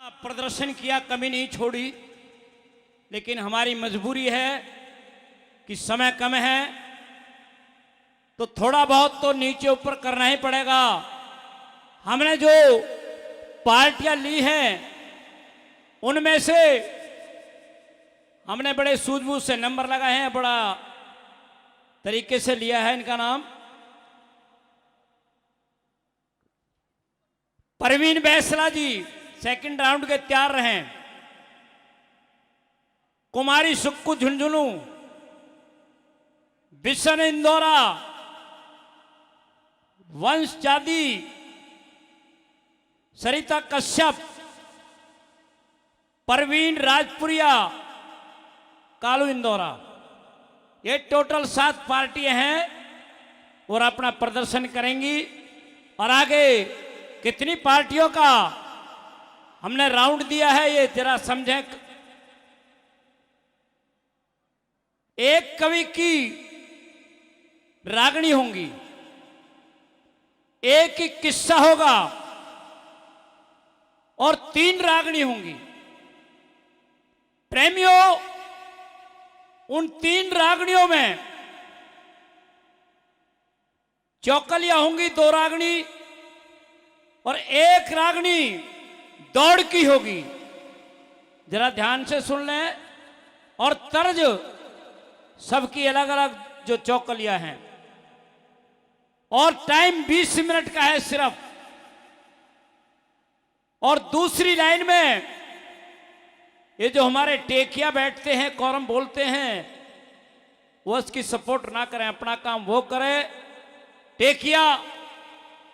प्रदर्शन किया, कमी नहीं छोड़ी, लेकिन हमारी मजबूरी है कि समय कम है तो थोड़ा बहुत तो नीचे ऊपर करना ही पड़ेगा। हमने जो पार्टियां ली हैं उनमें से हमने बड़े सूझबूझ से नंबर लगाए हैं, बड़ा तरीके से लिया है। इनका नाम परवीन बैसला जी सेकंड राउंड के तैयार रहे। कुमारी सुक्कू झुंझुनू, बिशन इंदौरा, वंश चादी, सरिता कश्यप, परवीन राजपुरिया, कालू इंदौरा। ये टोटल 7 पार्टियां हैं और अपना प्रदर्शन करेंगी। और आगे कितनी पार्टियों का हमने राउंड दिया है ये जरा समझें। एक कवि की रागनी होंगी, एक ही किस्सा होगा और 3 रागनी होंगी। प्रेमियों, उन 3 रागनियों में चौकलियां होंगी 2 रागनी और 1 रागनी दौड़ की होगी। जरा ध्यान से सुन लें। और तर्ज सबकी अलग अलग जो चौकलियां हैं और टाइम 20 मिनट का है सिर्फ। और दूसरी लाइन में ये जो हमारे टेकिया बैठते हैं, कॉरम बोलते हैं, वो इसकी सपोर्ट ना करें, अपना काम वो करें। टेकिया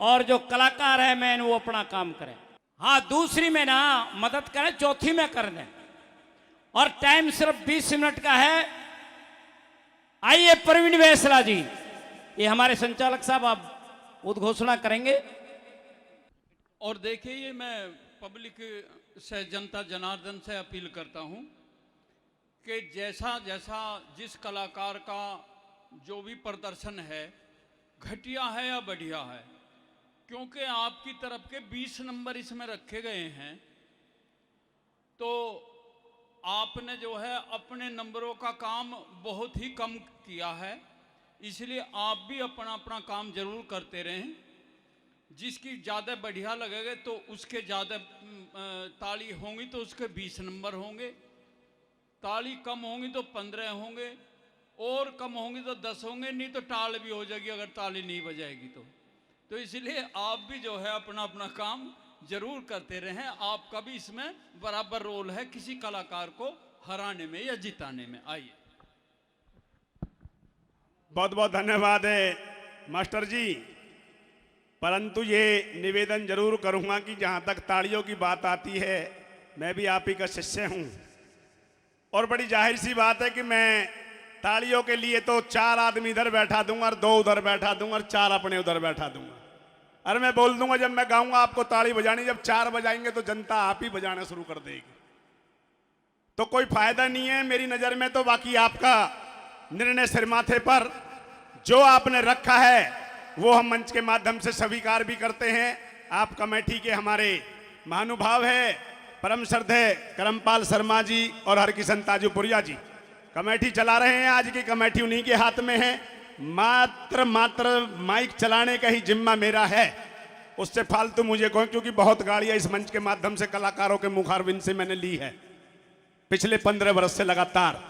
और जो कलाकार है मैन वो अपना काम करें। हाँ, दूसरी में ना मदद करें, चौथी में कर दें। और टाइम सिर्फ 20 मिनट का है। आइए परवीन बैसला जी, ये हमारे संचालक साहब आप उद्घोषणा करेंगे। और देखिए, ये मैं पब्लिक से, जनता जनार्दन से अपील करता हूं कि जैसा जैसा जिस कलाकार का जो भी प्रदर्शन है, घटिया है या बढ़िया है, क्योंकि आपकी तरफ के 20 नंबर इसमें रखे गए हैं, तो आपने जो है अपने नंबरों का काम बहुत ही कम किया है। इसलिए आप भी अपना अपना काम जरूर करते रहें। जिसकी ज़्यादा बढ़िया लगेगा तो उसके ज़्यादा ताली होंगी तो उसके 20 नंबर होंगे, ताली कम होंगी तो 15 होंगे, और कम होंगी तो 10 होंगे, नहीं तो टाल भी हो जाएगी अगर ताली नहीं बजाएगी तो इसलिए आप भी जो है अपना अपना काम जरूर करते रहें। आपका भी इसमें बराबर रोल है किसी कलाकार को हराने में या जिताने में। आइए। बहुत बहुत धन्यवाद है मास्टर जी। परंतु ये निवेदन जरूर करूंगा कि जहां तक तालियों की बात आती है, मैं भी आप ही का शिष्य हूं और बड़ी जाहिर सी बात है कि मैं तालियों के लिए तो 4 आदमी इधर बैठा दूंगा और 2 उधर बैठा दूंगा और 4 अपने उधर बैठा दूंगा। अरे मैं बोल दूंगा जब मैं गाऊंगा आपको ताली बजानी, जब 4 बजाएंगे तो जनता आप ही बजाना शुरू कर देगी, तो कोई फायदा नहीं है मेरी नजर में। तो बाकी आपका निर्णय सिर माथे पर, जो आपने रखा है वो हम मंच के माध्यम से स्वीकार भी करते हैं। आप कमेटी के हमारे महानुभाव है, परम श्रद्धेय करमपाल शर्मा जी और हरकिशन ताजूपुरिया जी कमेटी चला रहे हैं। आज की कमेटी उन्हीं के हाथ में है। मात्र माइक चलाने का ही जिम्मा मेरा है, उससे फालतू मुझे कोई, क्योंकि बहुत गाड़ियां इस मंच के माध्यम से कलाकारों के मुखारबिन से मैंने ली है पिछले 15 वर्ष से लगातार।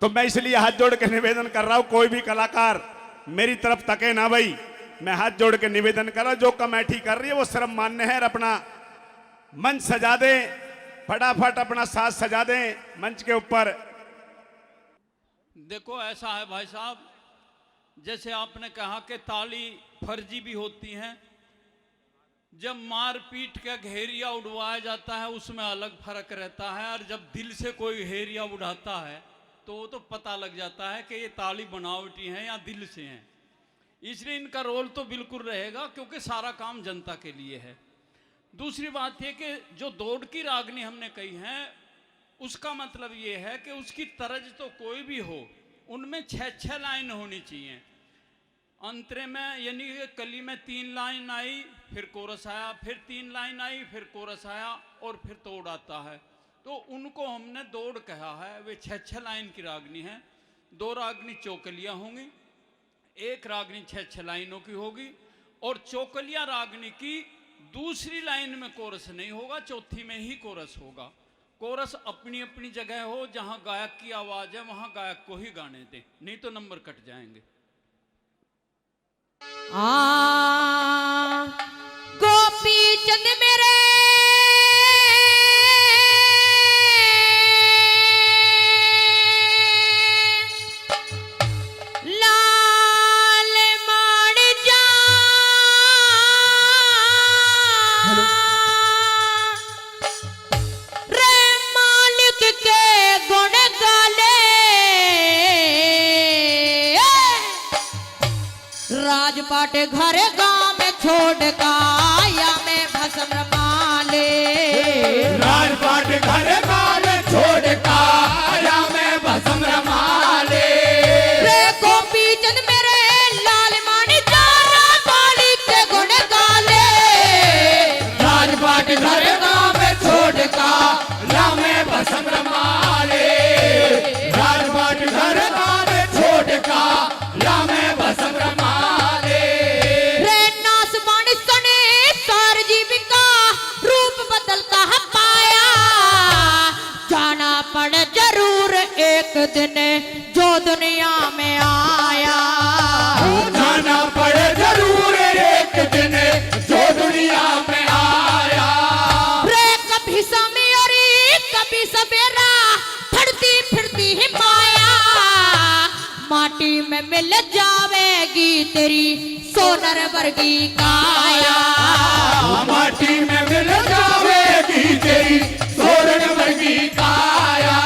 तो मैं इसलिए हाथ जोड़ के निवेदन कर रहा हूं, कोई भी कलाकार मेरी तरफ तके ना भाई। मैं हाथ जोड़ के निवेदन कर रहा हूं, जो कमेटी कर रही है वो सिर्फ मान्य है। अपना मंच सजा दें, फटाफट अपना साथ सजा दें मंच के ऊपर। देखो, ऐसा है भाई साहब, जैसे आपने कहा कि ताली फर्जी भी होती हैं। जब मार पीट का घेरिया उड़वाया जाता है उसमें अलग फर्क रहता है, और जब दिल से कोई घेरिया उड़ाता है तो वो तो पता लग जाता है कि ये ताली बनावटी है या दिल से हैं। इसलिए इनका रोल तो बिल्कुल रहेगा, क्योंकि सारा काम जनता के लिए है। दूसरी बात यह कि जो दौड़ की रागनी हमने कही है, उसका मतलब ये है कि उसकी तरज तो कोई भी हो, उनमें 6-6 लाइन होनी चाहिए। अंतरे में यानी कि कली में 3 लाइन आई, फिर कोरस आया, फिर 3 लाइन आई, फिर कोरस आया और फिर तोड़ आता है। तो उनको हमने दौड़ कहा है। वे 6-6 लाइन की रागनी है। 2 रागनी चौकलियाँ होंगी, 1 रागनी 6-6 लाइनों की होगी। और चौकलिया रागनी की दूसरी लाइन में कोरस नहीं होगा, चौथी में ही कोरस होगा। कोरस अपनी अपनी जगह हो, जहां गायक की आवाज है वहां गायक को ही गाने दें, नहीं तो नंबर कट जाएंगे। गोपी चंद मेरे लाल माण जा रे मालिक के गुण गाले राजपाट घर गांव में छोड़ का या में भस्म माले राजपाट घर गाल छोड़ का या में भस्म रमाले रे गोपी चंद मेरे लाल मानी जाना मालिक के गुण गाले राजपाट घर गाल छोड़ का या में भस्म रमाले राजपाट घर गाल छोड़ का या में भस्म रमाले रे नास बाण सने सार जीविका रूप बदलता है पाया जाना पड़ जरूर एक दिन जो दुनिया में आया जाना पड़े जरूर एक दिन जो दुनिया में आया रे कभी समय और कभी सवेरा फड़ती फिरती ही माया माटी में मिल जावेगी तेरी सोनर वर्गी काया माटी में मिल जावेगी तेरी सोरण वर्गी काया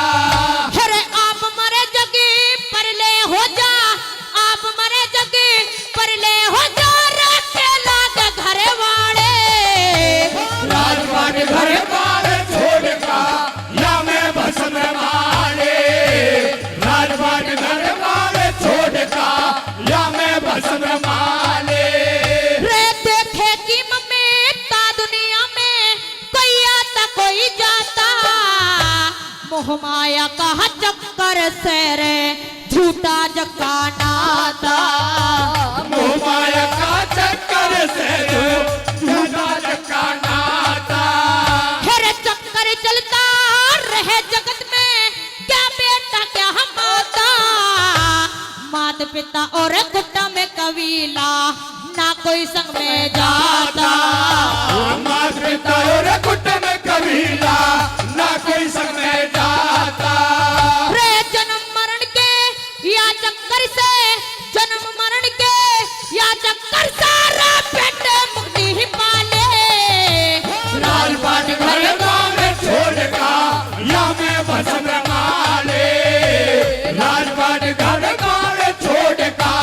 अरे आप मरे जगी परले हो जा आप मरे जगी परले हो जा रखे लाग घर वाले राजपाट घर बार छोड़ का या मैं भस्म रमाले राजपाट घर बार छोड़ का या मैं भस्म रमाले रे देखे कि मम्मी ता दुनिया में कोई आता कोई जाता मोह माया का चक्कर से रे झूठा जका नाता मोह माया का चक्कर से जो झूठा चक्का नाता हेरे चक्कर चलता रहे जगत में क्या बेटा क्या माता मात पिता और कुटा में कबीला ना कोई संग में जाता मात पिता और कुटुंब कबीला ना कोई संग में जाता रे जन्म मरण के या चक्कर से जन्म मरण के या चक्कर सारा बेटे मुक्ति ही पाले राजपाट घर गाँव में छोड़ का या मैं भस्म रमाले राजपाट घर गाँव में छोड़ का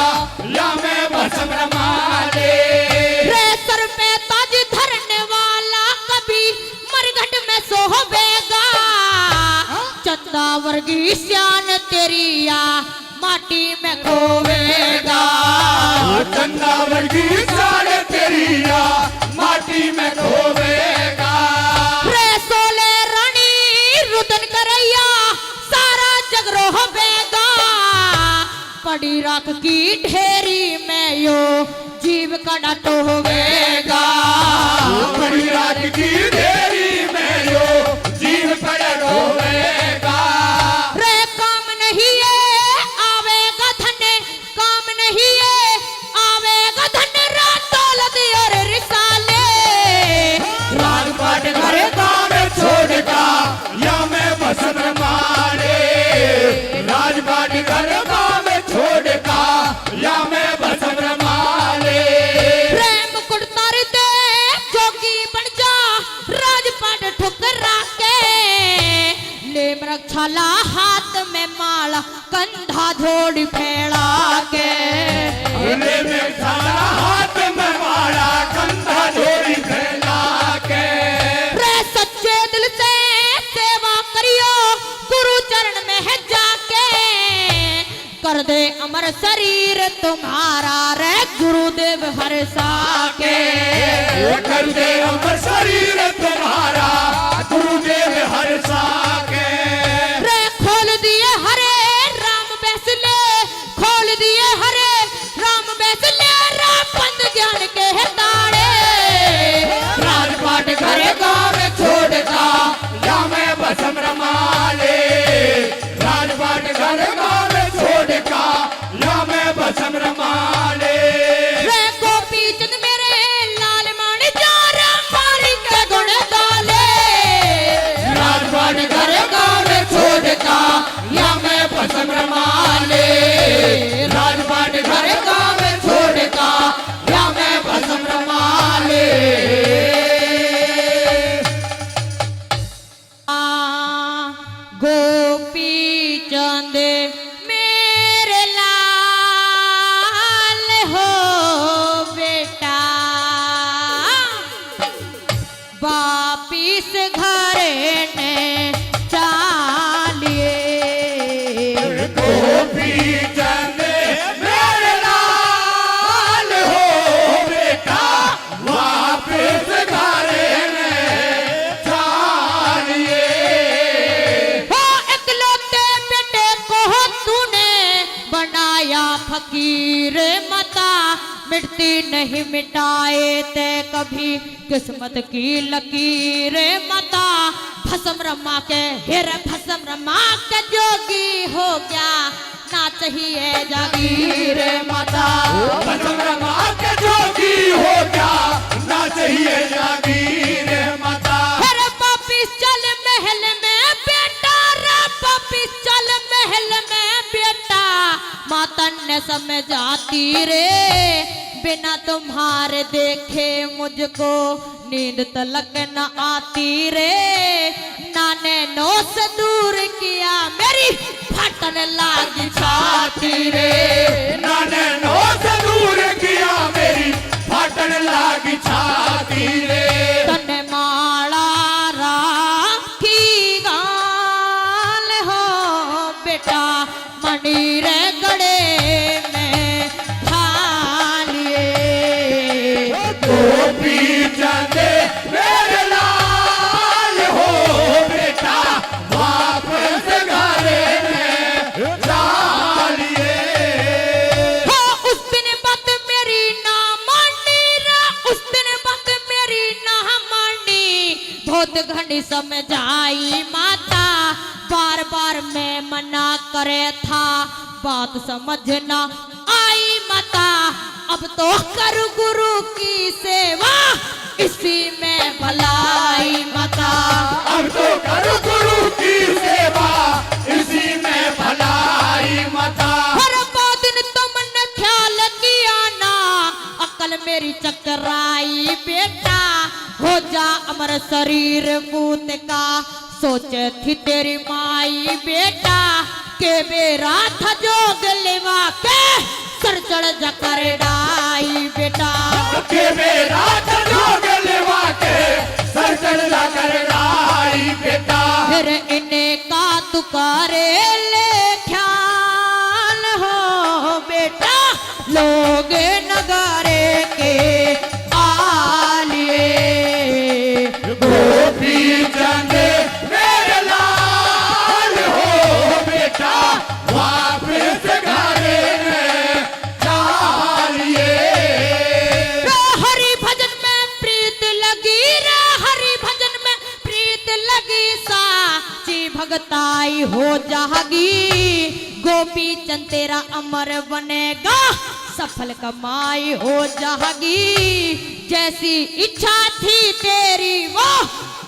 या मैं भस्म रमाले रे सर पे ताज धरने वाला कभी मरघट में सोहबेगा चंदा वर्गी श्यान तेरी या माटी में खोवेगा चंदा वर्गी सारे तेरिया माटी में खोवेगा रे सोले रानी रुदन करैया सारा जग रोहबेगा पड़ी राख की ढेरी में यो जीव कड़ा टोवेगा बड़ी रात की देरी में यो जीव पड़ा रोवेगा रे काम नहीं है आवेगा धन काम नहीं है आवेगा धन रात दौलत और रिसाले राजपाट घर गाँव में छोड़ का या मैं भस्म रमाले राजपाट घर गाँव में छोड़ का या मैं भस्म रमाले प्रेम कुड़तार दे जोगी बन जा राजपाट ठुकरा के ले मृक्षाला हाथ में माला कंधा झोड़ी फैला के गले में सारा हाथ में माला कंधा झोली फैला के रे सच्चे दिल से सेवा करियो गुरु चरण में है जाके कर दे अमर शरीर तुम्हारा रे गुरुदेव हर्षा के। कर दे अमर शरीर तुम्हारा गुरुदेव हर्षा के। रे खोल दिए हरे राम बैसले, खोल दिए हरे राम बैसले रापंद ज्ञान के ताड़े। राजपाट घर गाँव छोड़ता या मैं भस्म रमा ले। राजपाट घर गाँव छोड़ता या मैं भस्म रमा ले। रे गोपी चंद मेरे लाल मानी जा रामानी के गुण डाले। राजपाट घर गाँव छोड़ता या मैं भस्म रमा ले। राजपाट घर गाँव छोड़ता या मैं भस्म रमा ले। गोपी चंद मेरे लाल हो बेटा, वापिस घर ने चालिए। गोपी चंद मेरे लाल हो बेटा, वापिस घर में चालिए। हो इकलौते बेटे को तूने बनाया फकीर मता, मिटती नहीं मिटाए ते कभी किस्मत की लकीर मता। भस्म रमा के हेर भस्म रमा के जोगी हो गया, ना चाहिए जागीर माता। भस्म रमा के जोगी हो गया, ना चाहिए जागीर माता। हर वापिस चल महल में बेटा, रे वापिस चल महल में बेटा। माता ने समझाती रे बिना तुम्हारे देखे मुझको नींद तलक न आती रे। नाने नो से दूर किया मेरी फटन लागी छाती रे। नाने नो से दूर किया मेरी फाटन लागी छाती रे। तन माला राखी गाल हो बेटा, मणि रे गड़े में ढालिए। गोपी चंद मेरे लाल हो बेटा, वापस घर में चालिए। हो उस दिन बात मेरी ना मानी रे, उस दिन बात मेरी ना मानी। बहुत घनी समझाई माता, बार बार मैं मना करे था, बात समझ ना आई माता। अब तो कर गुरु की सेवा, इसी में भलाई माता। अब तो करो गुरु की सेवा, इसी में भलाई माता। हर दिन तुमने ख्याल किया ना, अकल मेरी चकराई बेटा। हो जा अमर शरीर पूत का, सोचे थी तेरी माई बेटा। के बेरा था जोग लेवा के, सर चढ़ जा कर डाई बेटा। के मेरा जोग लेवा के सर चढ़ कर लाई बेटा। फिर इन्हें का तुकारे ले ख्याल हो बेटा, लोग नगारे के आलिए। गोपी चंद मेरे लाल हो बेटा, वापस घर में चालिए। हरि भजन में प्रीत लगी रे, हरि भजन में प्रीत लगी, साची भगताई हो जागी। गोपी चंद तेरा अमर बनेगा, सफल कमाई हो जागी। जैसी इच्छा थी तेरी वो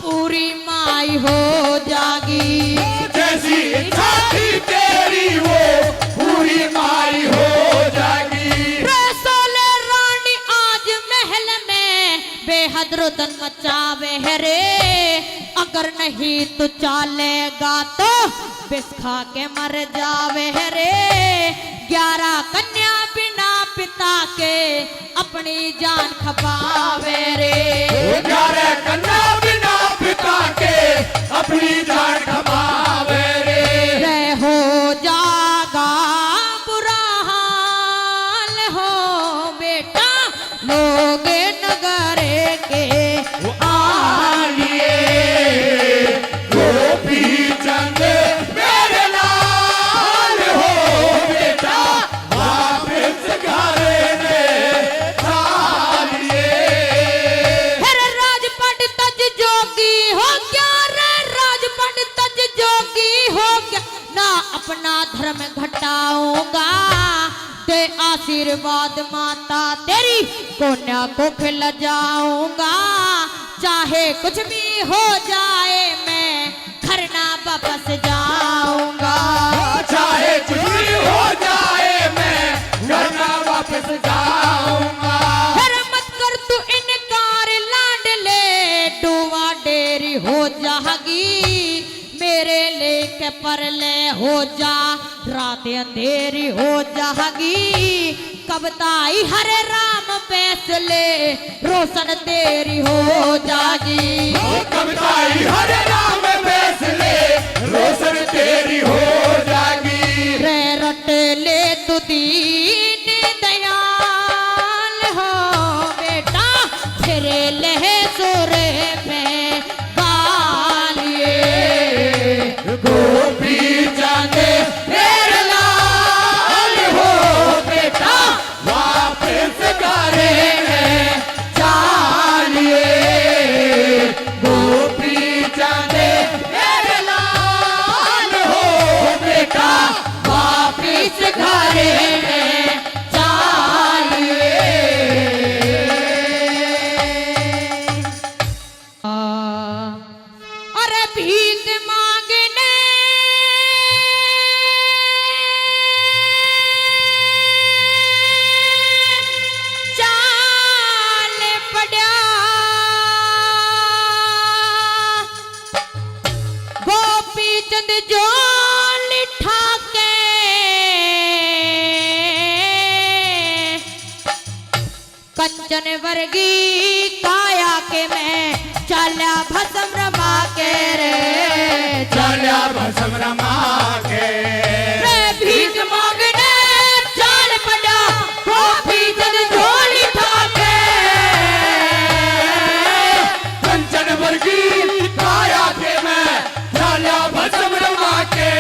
पूरी माई हो जागी। जैसी इच्छा थी तेरी वो पूरी माई हो जागी। सोले रानी आज महल में बेहद रुदन मचावे है रे। अगर नहीं तू चालेगा तो बिस खा के मर जावे है रे। 11 कन्या बिना पिता के अपनी जान खपावे रे। 11 कन्या बिना पिता के अपनी जान खपावे रे। रे हो जागा अपना धर्म घटाऊंगा, दे आशीर्वाद माता तेरी, कन्या को खिल जाऊंगा। चाहे कुछ भी हो जाए मैं घर ना वापस जाऊंगा। चाहे कुछ भी हो जाए मैं घर ना वापस जाऊंगा। फिर मत कर तू इनकार लाडले, डुआ डेरी हो जाएगी, मेरे लेके परले हो जा, रात अंधेरी हो जाएगी। कविताई हरे राम फैसले, रोशन तेरी हो जाएगी। कविताई हरे राम फैसले, रोशन तेरी हो जाएगी। रे रट ले तू दीन दयाल हो बेटा, फिर लहे सुरे में गालिए। गोपी जाने मेरे लाल हो बेटा, वापस घरे में चालिए। गोपी जाने मेरे लाल हो बेटा, वापस घरे में चालिए। अरे भीख मांगने चाल पड़ा, गोपी चंद जो लिठा के कंचन वर्गी काया के मैं चला भस्म रमा के रे। चलिया भस्म रमा के। रे भीख मांगने चाल पड़ा, गोपी चंद झोली ठाके। कंचन वर्गी काया के मैं चलिया भस्म रमा के।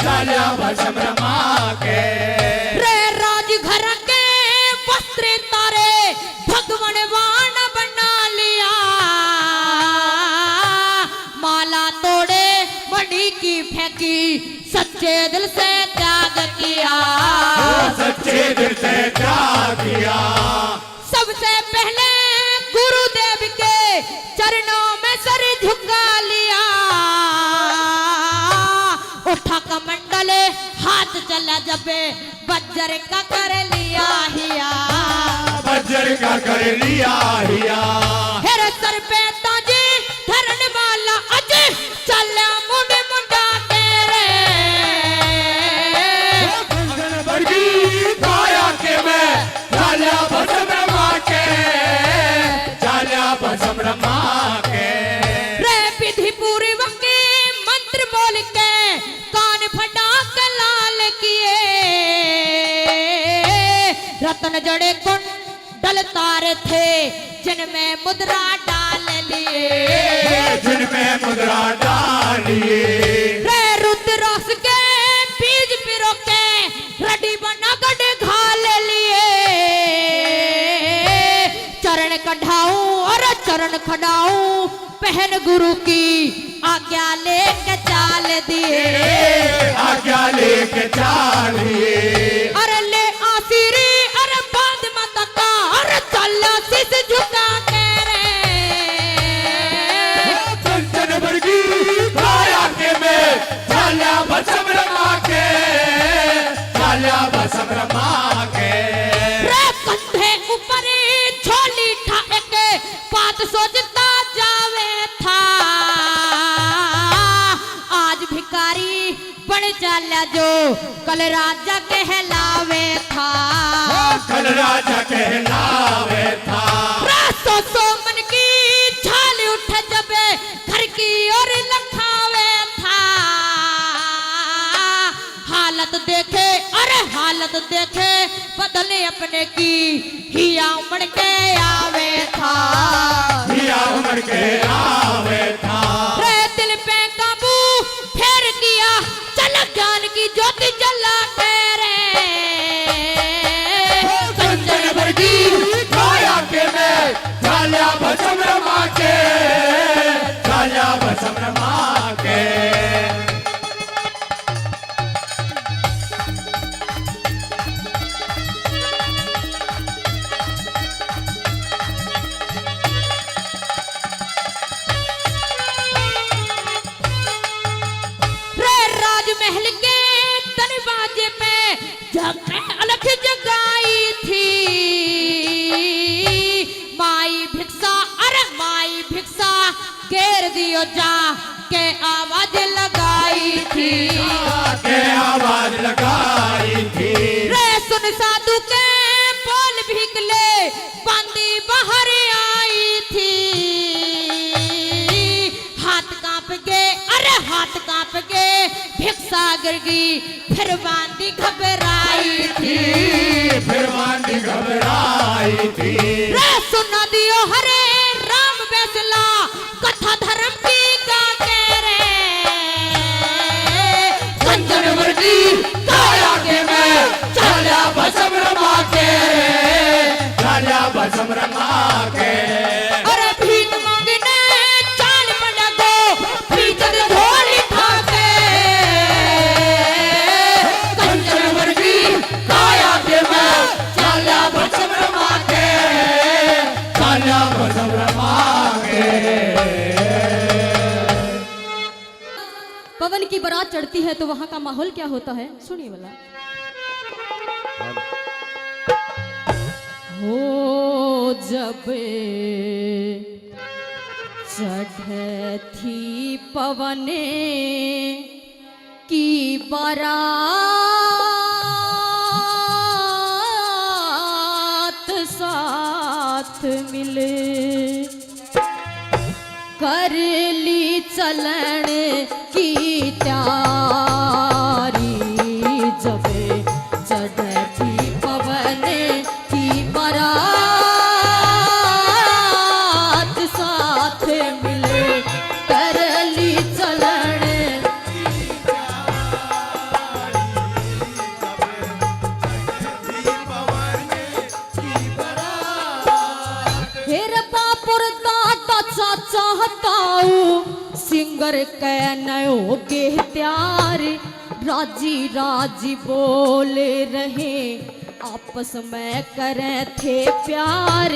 चलिया भस्म रमा के। रे राजघर के वस्त्र तारे भगवान वाण बना लिया, माला तोड़े मणि की फेंकी, सच्चे दिल से त्याग किया। सच्चे दिल से त्याग किया। सबसे पहले गुरुदेव के चरणों में सर झुका लिया, उठा कमंडल हाथ चला जबे, बज्जर का कर लिया हिया। बज्जर का कर लिया हिया। हेरे सर पे ताजे धरन वाला अज, चला मुंडे मुंडा तेरे। कंचन वर्गी काया के मैं चलिया भस्म रमा के। चलिया भस्म रमा के। रे विधि पूर्वक के मंत्र बोल के कान फटा के लाल किए, रतन जड़े कुंडल तारे थे जिनमें मुद्रा डाल लिए। जिनमें मुद्रा डालिए। रे रुद्राक्ष के बीज पिरो के रडी बना गढ़ घाल लिए। चरण कढ़ाऊं और चरण खड़ाऊं, पहन गुरु की आज्ञा लेके चाल दिए। आज्ञा लेके चालिए। अरे ले आशीरी अरे बांध माता का, अरे चल शीश झुका के रे। कंचन वर्गी काया के मैं चलिया भस्म रमा के। चलिया भस्म रमा के। रे कंधे ऊपर झोली ठाए के, बात सोचता जावे था, आज भिखारी बन चला जो कल राजा कहलावे था। कल राजा कहलावे था। रातों सो मन की झाल उठ जबे, घर की ओर लखावे था। हालत देखे अरे हालत देखे, बदले अपने की हिया उमड़ के आवे था। हिया उमड़ के आवे था। रे दिल पे काबू फेर किया, चल ज्ञान की ज्योति जला के रे। कंचन वर्गी काया के मैं चलिया भस्म रमा के। चलिया भस्म रमा के। यो जा के आवाज लगाई थी, के आवाज लगाई थी। रे सुन साधु के बोल भीकले बंदी बाहर आई थी। हाथ कांप गए, अरे हाथ कांप गए, भिक्षा गिर गई, फिर बांदी घबराई थी, फिर बांधी घबराई थी। रे सुना दियो हरे राम बैसला कथा धर्म की गाते रे। कंचन वर्दी काया के मैं चाल्या भस्म रमा के, चाल्या भस्म रमा के। अरे भीख मांगने चाल पड़ा गो भीतर झोली खाके। कंचन वर्दी काया के मैं चाल्या भस्म रमा के, चाल्या भस्म रमा के। पवन की बारात चढ़ती है तो वहां का माहौल क्या होता है, सुनिए वाला। हो जब चढ़ थी पवन की बारात साथ मिले, कर ली चलन की त्यारी। जब चढ़ती पवन की बारात साथ मिले, कर ली चलन फिर बापुर दाता चाहता हूँ सिंगर के नयो के त्यार। राजी राजी बोले रहे आपस में करे थे प्यार।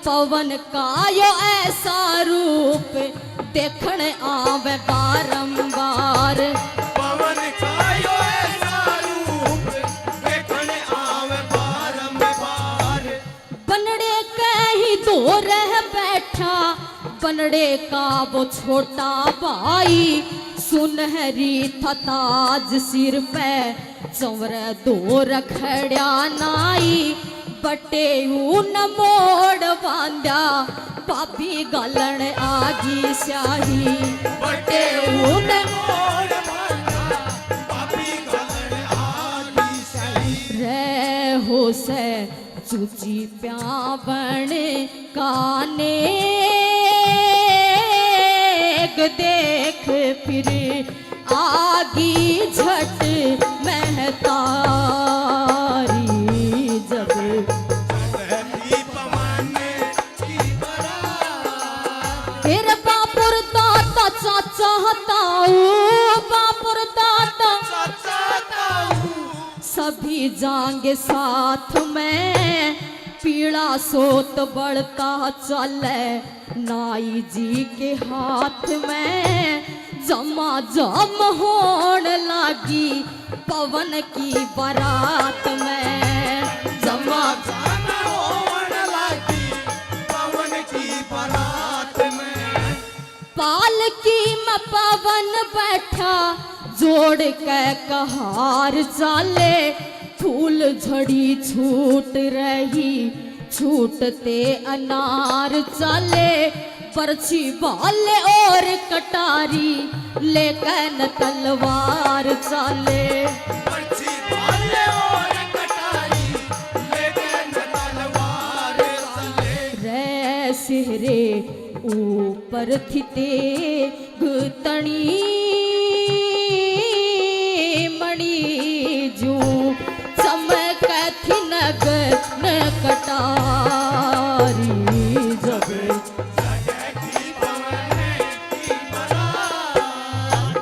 पवन का यो ऐसा रूप देखने आवे बारंबार। पवन का यो ऐसा रूप देखने आवे बारंबार। बनड़े के ही दो रह बैठा, बनड़े का वो छोटा भाई। सुनहरी था ताज सिर पे, चंवर दो रखड़िया नाई। बटे ऊन मोड़ बांधा, पापी गालन आगी स्याही। बटे ऊन मोड़ बांधा, पापी गालन आगी स्याही। रे हो से चूची प्यावन काने देख फिर आगी झट महतारी। जब फिर बापुर दाता चाहता हूँ, बापुर दाता सभी जाएंगे साथ में। पीड़ा सोत बढ़ता चले नाई जी के हाथ में। जमा जम होण लागी पवन की बारात में। जमा जम होण लागी पवन की बारात में। पालकी में पवन बैठा, जोड़ के कहार चाले। फूल झड़ी छूट रही, छूटते अनार चाले। परछी बाले और कटारी, लेकिन तलवार चाले। परछी बाले और कटारी, लेकिन तलवार चाले। रे सिहरे ऊपर थिते गुतणी मणि जू चमक थी नगन कटारी। जब जगती पवन की बारात।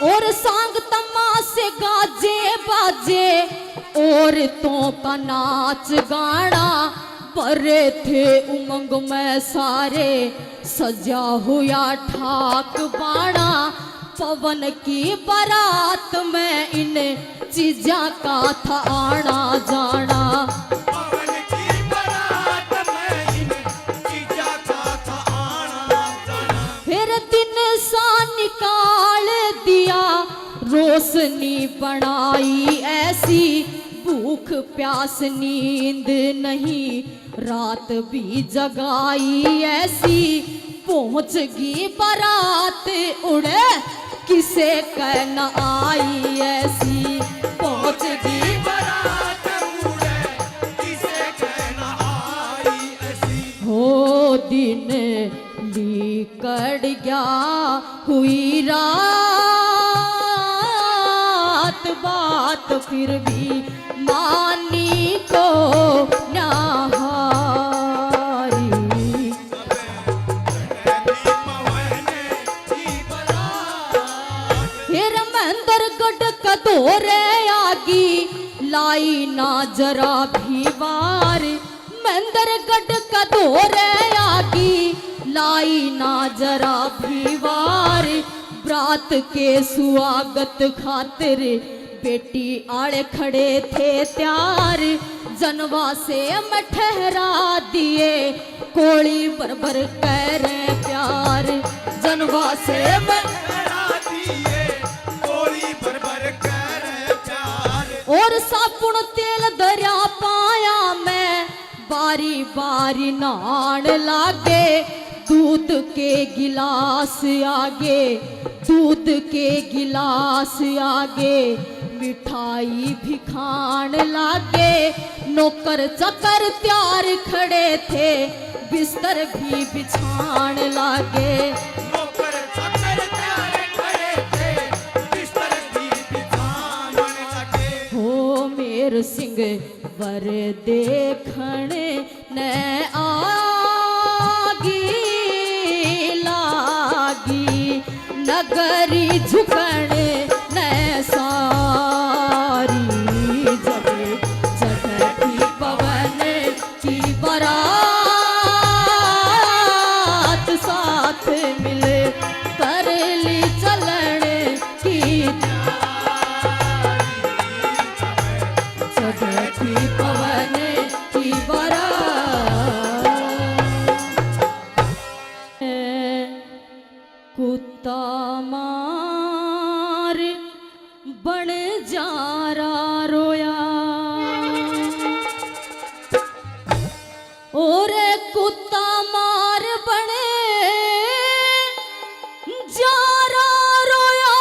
और सांग तमाशे गाजे बाजे, औरतों का नाच गाना। परे थे उमंग में सारे, सजा हुआ ठाक बाड़ा, पवन की बारात में इन चीजा का था आना जाना। पवन की बारात में इन चीजा का था आना जाना। फिर दिन सा निकाल दिया, रोशनी बनाई ऐसी, भूख प्यास नींद नहीं, रात भी जगाई ऐसी। पहुंच गई बारात उड़े, किसे कहना आई ऐसी। पहुंच गई बारात उड़े, किसे कहना आई ऐसी। हो दिन निकट गया, हुई रात, बात फिर भी मानी को न्याहारी। फिर मंदिर गढ़ कदोरे आगी, लाई ना जरा भी वार। मंदिर गढ़ कदोरे आगी, लाई ना जरा भी वार। बरात के स्वागत खातिर बेटी आड़े खड़े थे त्यार। जनवा से मैं ठहरा दिए, कोड़ी बरबर कह रहे प्यार। जनवा से मैं और साबुन तेल दरिया पाया मैं, बारी बारी नान लागे। दूध के गिलास आगे, दूध के गिलास आगे, मिठाई भी खान लागे। नौकर चाकर त्यार खड़े थे, बिस्तर भी बिछान लागे। नौकर चाकर त्यार खड़े थे, बिस्तर भी बिछान लागे। हो मेर सिंह वर देखण ने आगी लागी, नगरी झुकण ने सारी। जब चढ़ती पवन की बारात, साथ मिल कर ली चलन की। चढ़ती पवन की बारात, कुत्ता मार बन जारा रोया। और कुत्ता मार बने जारा रोया।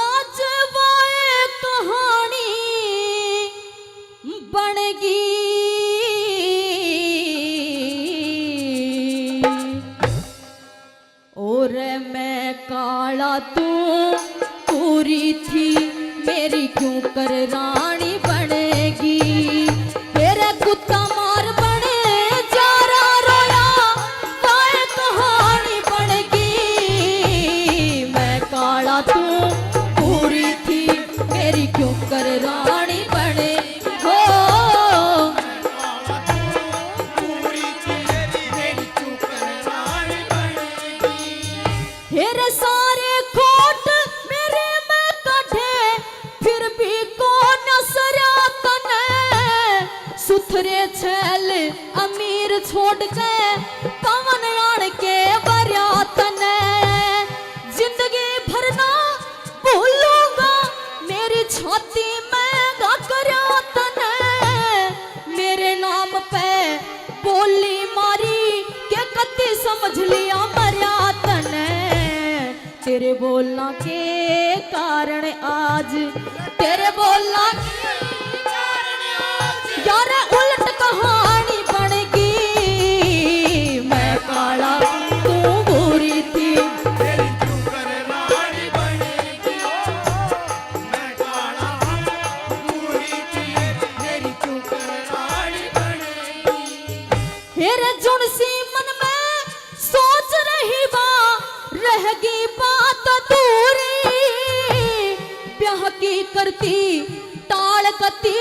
आज वो एक कहानी बन गई, और मैं काला तू पूरी थी, मेरी क्यों कर रानी बनेगी। तेरे कुत्ता मार बने जारा रोया, वो कहानी बनेगी। मैं काला तू पूरी थी, मेरी क्यों कर रानी बने हो। तेरे सारे खोट मेरे में कढ़े, फिर भी कौन सरा तने। सुथरे छैल अमीर छोड़ के, पवन आन के बरियातने। जिंदगी भर ना भूलूंगा, मेरी छाती में गाकरिया तने। मेरे नाम पे बोली मारी के कत्ती समझ लिया मरिया तने। तेरे बोलना के कारण आज, तेरे बोलना के कारण आज यार उलट कहानी बन गई। मैं काला तू बुरी थी, मेरी क्यों कर रानी बनेगी। मैं काला पूरी थी, मेरी क्यों कर रानी बनेगी। तेरे जुनसी मन में सोच रही बा, रहेगी बात दूरी। ब्याह की करती टाल कती,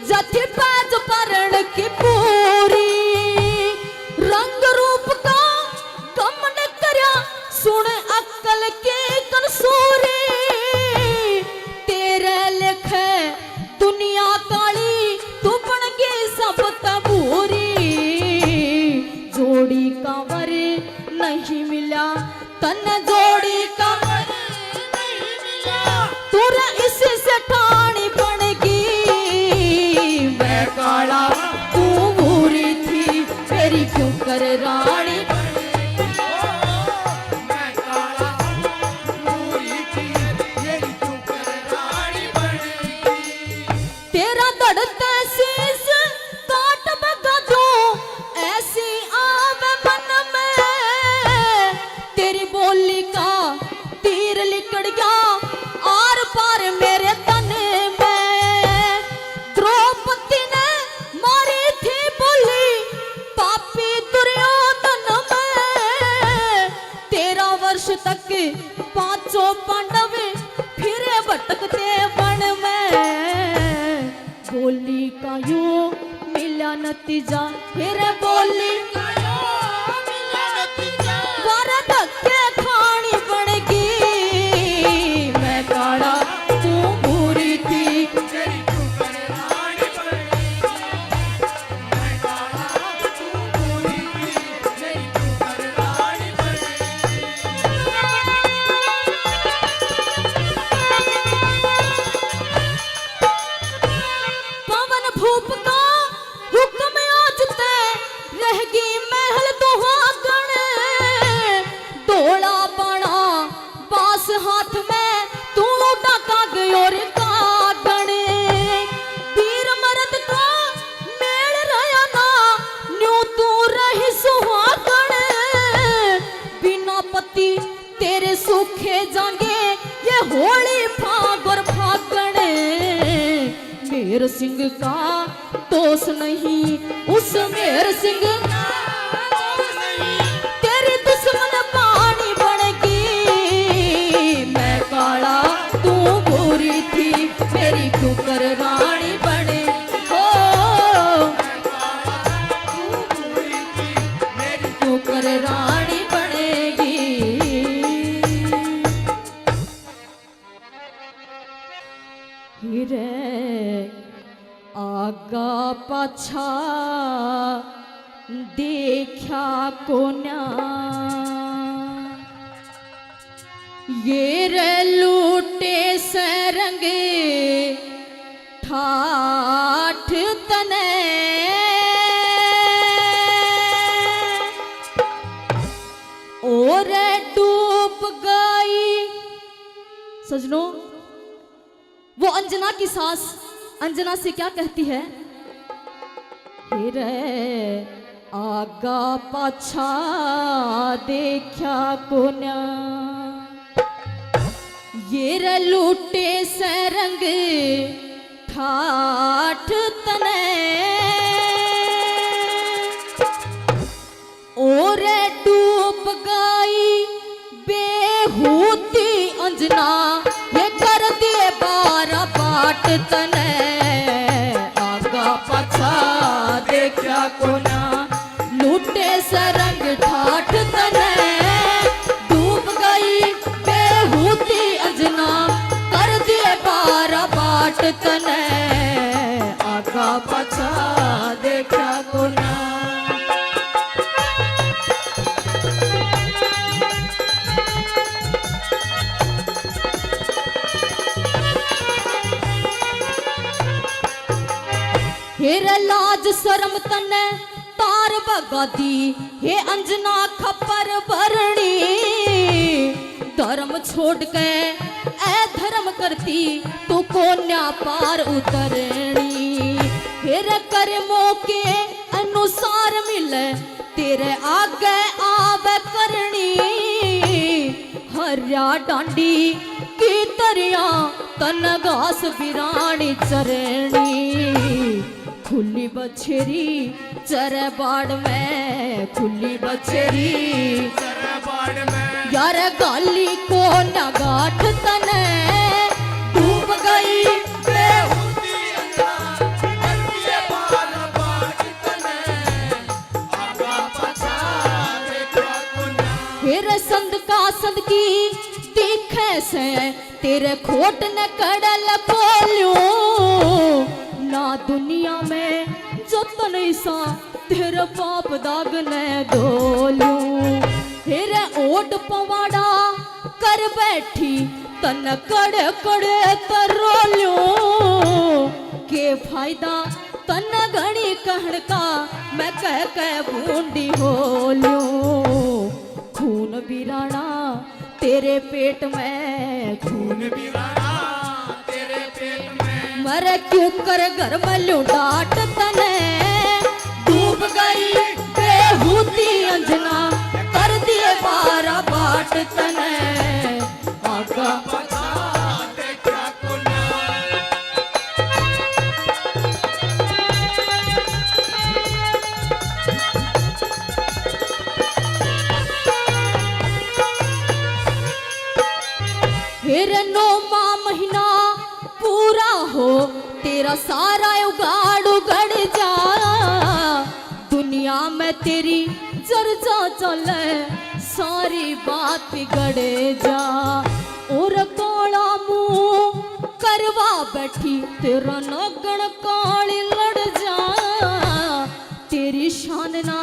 जथी पैर समझ परण की पूरी रंग रूप का गम न करया सुन अक्ल के कंसूरी तेरे लिखे दुनिया काली तू बन गई सब तबूरी जोड़ी कांवर नहीं मिला तन जोड़ी कांवर नहीं मिला तुरा इसी से ठाणी बनेगी मैं काला तू भूरी थी मेरी क्यों कर रानी मैं काला पूरी थी मेरी क्यों कर रानी बनेगी। तेरा दड़ता शीश काट बगा दो ऐसी आवे मन में तेरी बोली का तीर लिकड़ गया आर पार मेरे तन में द्रौपदी ने मारी थी बोली पापी दुर्योधन में 13 वर्ष तक पांचों पांडव फिरे भटकते वन में बोली का यूं मिला नतीजा फिर बोली का यूं मिला नतीजा वर धक्के खानी पड़ेगी मैं काला तू भूरी थी तेरी क्यों कर रानी बनेगी। मैं काला तू पूरी थी तेरी क्यों कर रानी बनेगी। पवन भूप का हुक्म आज ते रहेगी महल दुहागण डोला बना बास हाथ में तू डाका गयोर कागण वीर मर्द का मेल रया ना न्यू तू रही सुहागण बिना पति तेरे सूखे जाएंगे ये होली फागुर फागण मेर सिंह का दोष नहीं उस मेर सिंह का दोष नहीं तेरी दुश्मन पानी बनेगी मैं काला तू भूरी थी मेरी क्यों कर रानी बने हो तू पूरी थी मेरी क्यों कर रानी बनेगी हीरे आगा पाछा देखा कोन्या ये रे लूटे सरंग ठाठ तने और डूब गई सजनों वो अंजना की सास अंजना से क्या कहती है रे आगा पाछा देखा कोन्या ये रे लूटे सरंग ठाठ तने और डूब गई बेहूती अंजना ये कर दिए 12 बाट तने आगा पाछा देखा कोना लूटे सरंग ठाठ तने डूब गई बेहूती अंजना कर दिए 12 बाट तने आगा पाछा देखा कोना हेरे लाज शर्म तने तार बगादी हे अंजना खपर भरणी धर्म छोड़ के ए धर्म करती तू कोन्या पार उतरणी हेरे कर्मों के अनुसार मिले तेरे आगे आवे करनी हरिया डांडी की तरिया तन घास बिरानी चरणी खुली बछेरी चरे बाड़ में खुली बछेरी यार गाली को नगाठ तने डूब गई बेहूदी अंजना करती है पार से तेरे खोट न कड़ल बोलूं ना दुनिया में जो तनैसा तेरे बाप दाग ने डोलूं फिर ओट पवाड़ा कर बैठी तन कड़े कड़े तरोलूं के फायदा तन घड़ी कहड़ का मैं कह बूंदी होलूं खून बिराना तेरे पेट में खून बिराना तेरे पेट में मरे क्यों कर घर में लुटाट तने डूब गई बेहूती अंजना कर दिए बारा बाट तने आगा पछा देखा कुना फिर 9वां महीना पूरा हो तेरा सारा उगाड़ उगड़ जा दुनिया में तेरी चर्चा चले सारी बात बिगड़े जा और काला मुंह करवा बैठी तेरा नगन काली लड़ जा तेरी शान ना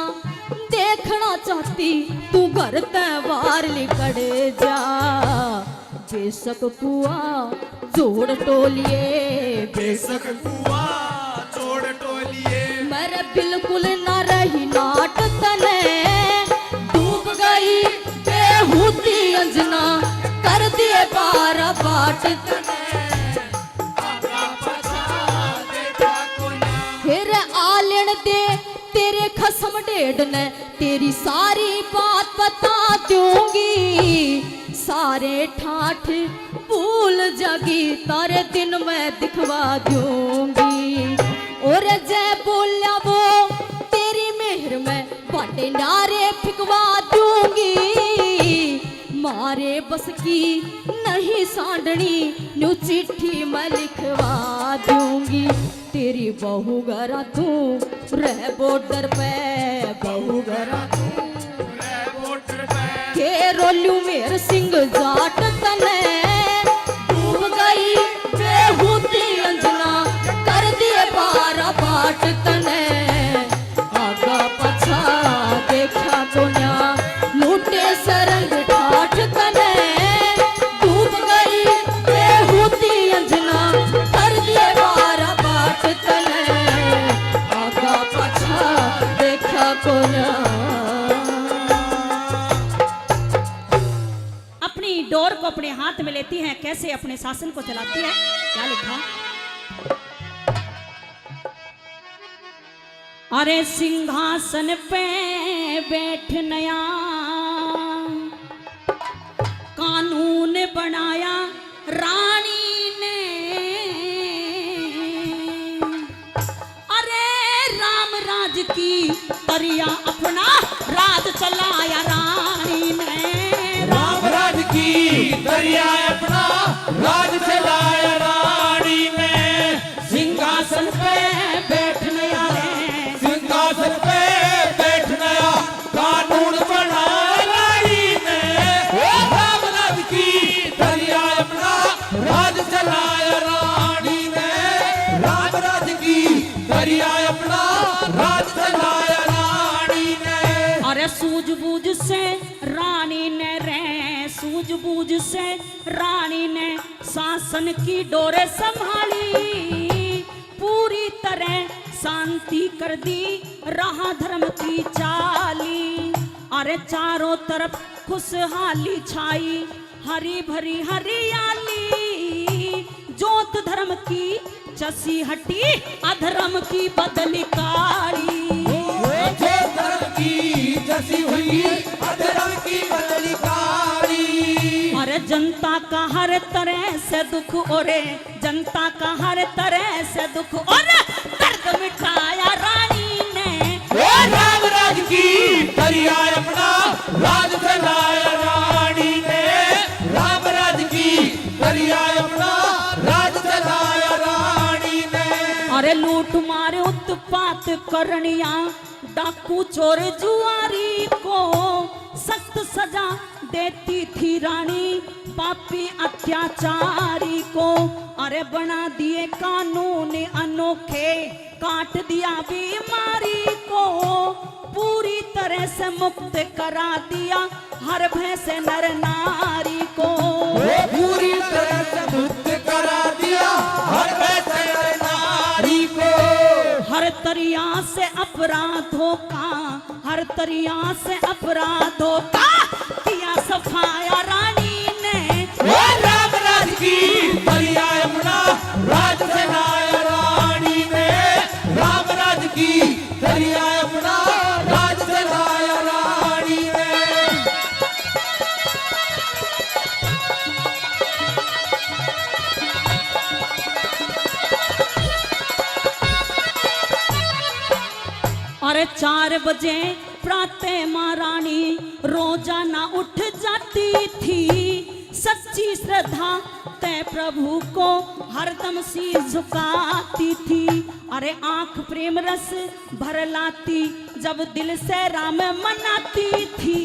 देखना चाहती तू घर त्योहार लिकड़े जा बेशक कुआ जोड़ टोलिए बेशक कुआ जोड़ टोलिए मेरे बिल्कुल न रही नाट तने डूब गई बेहूती अंजना कर दिए बारा बाट तने आगा पछा देखा कोना फिर आलन दे तेरे खसम डेढ़ ने तेरी सारी बात बता दूंगी सारे ठाठ भूल जागी तारे दिन में दिखवा दूंगी और जय बोलिया वो तेरी मेहर में बाटे नारे फिकवा दूंगी मारे बस की नहीं सांडनी न्यू चिट्ठी मैं लिखवा दूंगी तेरी बहू घरा तू रह बॉर्डर पे बहू घरा के रोलू मेर सिंह जाट तने डूब गई बेहूती अंजना कर दिए बारा बाट तने आगा पछा देखा कोन्या लूटे सरंग ठाठ तने डूब गई बेहूती अंजना कर दिए बारा बाट तने आगा पछा देखा कोन्या डोर को अपने हाथ में लेती है कैसे अपने शासन को चलाती है क्या लिखा अरे सिंहासन पे बैठ नया कानून बनाया रानी ने अरे राम राज की परिया अपना राज चलाया रानी ने राज की दरिया अपना राज चलाया रानी ने सिंहासन पे बैठने आए सिंहासन पे बैठने कानून बनाया रानी ने राम राज की दरिया अपना राज चलाया रानी ने राम राज की दरिया अपना राज चलाया रानी ने अरे सूझबूझ से रानी ने सूझबूझ से रानी ने शासन की डोरे संभाली पूरी तरह शांति कर दी रहा धर्म की चाली अरे चारों तरफ खुशहाली छाई हरी भरी हरियाली जोत धर्म की चसी हटी अधर्म की बदली काली धर्म की जसी हुई अधर्म की बदली काली अरे जनता का हर तरह से दुख और जनता का हर तरह से दुख और दर्द मिटाया रानी ने राम राज की दरिया अपना राज चलाया रानी ने राम राज की दरिया अपना राज चलाया रानी ने अरे लूट मारे उत्पन्न उत्पात करनिया डाकू चोर जुआरी को सख्त सजा देती थी रानी पापी अत्याचारी को। अरे बना दिए कानून अनोखे काट दिया बीमारी को पूरी तरह से मुक्त करा दिया हर भय से नर नारी को। पूरी तरह से मुक्त करा दिया हर भय से नर नारी को। हर तरिया से अपराधों का हर तरिया से अपराधों का किया सफाया रानी ने। राम राज की दरिया यमुना राज से लाया रानी ने। राम राज की दरिया यमुना राज से लाया रानी ने। अरे 4 बजे प्रातः माँ रानी रोजाना उठ जाती थी सच्ची श्रद्धा तय प्रभु को हरदम शीश झुकाती थी। अरे आंख प्रेम रस भर लाती जब दिल से राम मनाती थी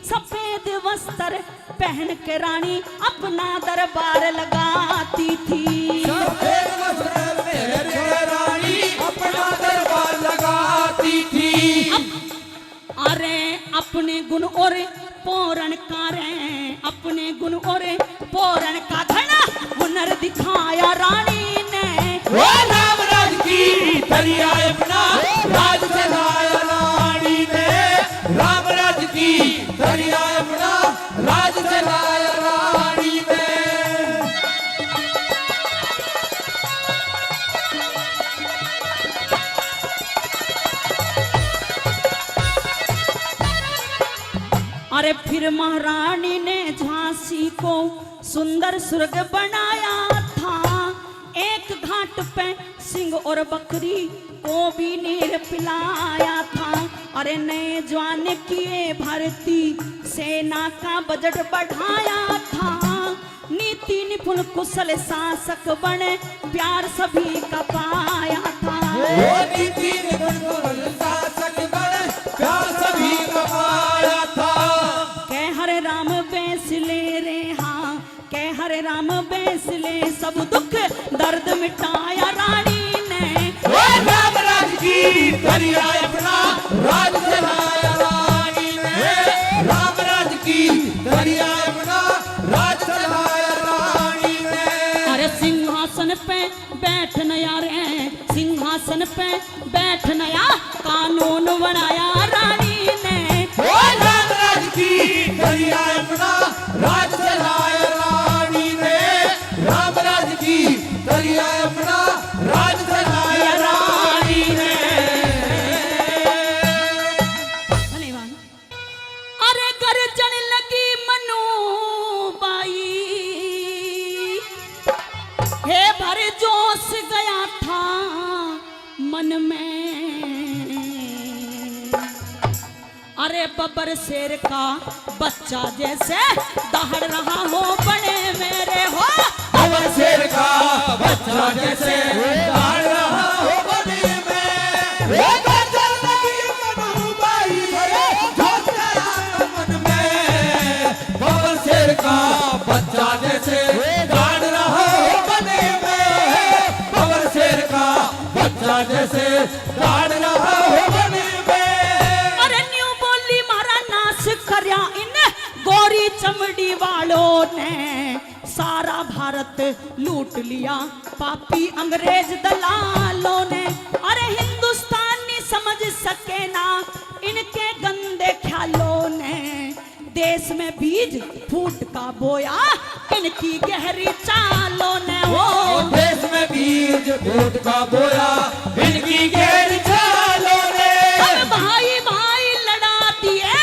सफेद वस्त्र पहन के रानी अपना दरबार लगाती थी। सफेद वस्त्र पहन के रानी अपना दरबार लगाती थी। अरे अपने गुण और पूर्ण करें अपने गुण और पूर्ण का धना हुनर दिखाया रानी ने। राम राज की दरिया यमुना राज से लाया रानी ने। राम राज की दरिया यमुना राज से लाया रानी ने। अरे फिर महारानी ने झांसी को सुंदर स्वर्ग बनाया था। एक घाट पे सिंह और बकरी को भी नीर पिलाया था। अरे नए जवान किए भर्ती सेना का बजट बढ़ाया था। नीति निपुण कुशल शासक बने प्यार सभी का पाया था। नीति निपुण कुशल शासक बने प्यार सभी का पाया था। कह हरे राम बेसले रे हाँ कह हरे राम बेसले सब दुख दर्द मिटाया रानी ने। राम राज की दरिया यमुना राज से लाया रानी ने। राम राज की दरिया यमुना राज से लाया रानी ने। अरे सिंहासन पे बैठ नया रे सिंहासन पे बैठ नया कानून बनाया रानी ने। राम राज की दरिया यमुना राज से लाया रानी ने। राम राज की दरिया यमुना राज से लाया रानी ने। धन्यवाद। अरे गर्जन लगी मनु बाई हे भर जोश गया था मन में। अरे बब्बर शेर का बच्चा जैसे दहाड़ रहा हो बड़े मेरे हो। बब्बर शेर का बच्चा जैसे दहाड़ रहा हो बने में। गर्जन लगी मनु बाई जोश गया मन में। बब्बर शेर का बच्चा जैसे दहाड़ रहा हो बने में। बब्बर शेर का बच्चा जैसे दहाड़ रहा हो बने में। अरे न्यू बोली मारा नाश करया इन गोरी चमड़ी वालों ने। सारा भारत लूट लिया पापी अंग्रेज दलालों ने। अरे हिंदुस्तानी समझ सके ना इनके गंदे ख्यालों ने। देश में बीज फूट का बोया इनकी गहरी चालों ने। वो देश में बीज फूट का बोया इनकी गहरी चालों ने। हम भाई भाई लड़ा दिए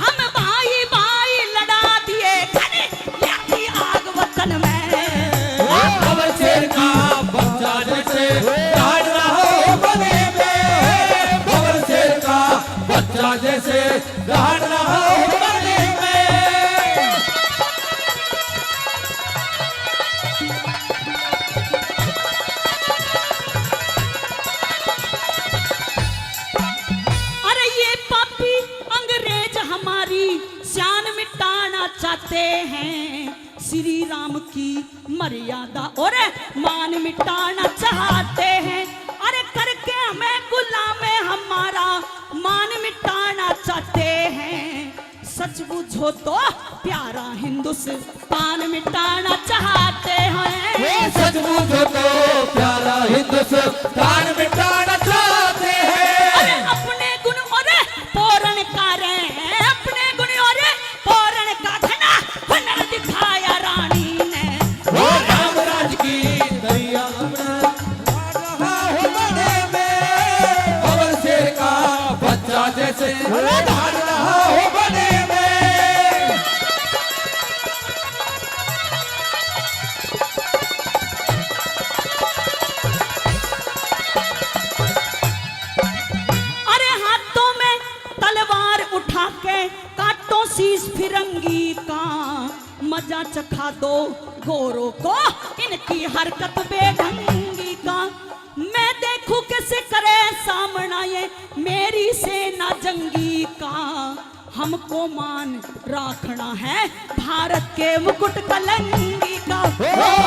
हम भाई भाई लड़ा दिए घने लगी आग वतन में। बब्बर शेर का बच्चा जैसे दहाड़ रहा हो बने में। बब्बर शेर का बच्चा जैसे दहाड़ रहा हो बने में। चाहते हैं श्री राम की मर्यादा और मान मिटाना चाहते हैं। अरे करके हमें गुलाम हमारा मान मिटाना चाहते हैं। सच बुझो तो प्यारा हिंदुस्तान मिटाना चाहते हैं। सच बुझो तो प्यारा हिंदुस्तान मिटाना चाहते हैं। अरे अपने गुण और पूर्ण कार्य, अपने गुण और पूर्ण का घना हुनर दिखाया रानी ने। वो राम राज की दैया अपना रहा हो बने में, पवन शेर का बच्चा जैसे ढाल रहा हो बने में। अरे हाथों में तलवार उठा के काटो शीश फिरंगी का, मजा चखा दो गोरों को इनकी हरकत बेढंगी का। मैं देखूं कैसे करे सामना ये मेरी सेना जंगी का। हमको मान रखना है भारत के मुकुट कलंगी का।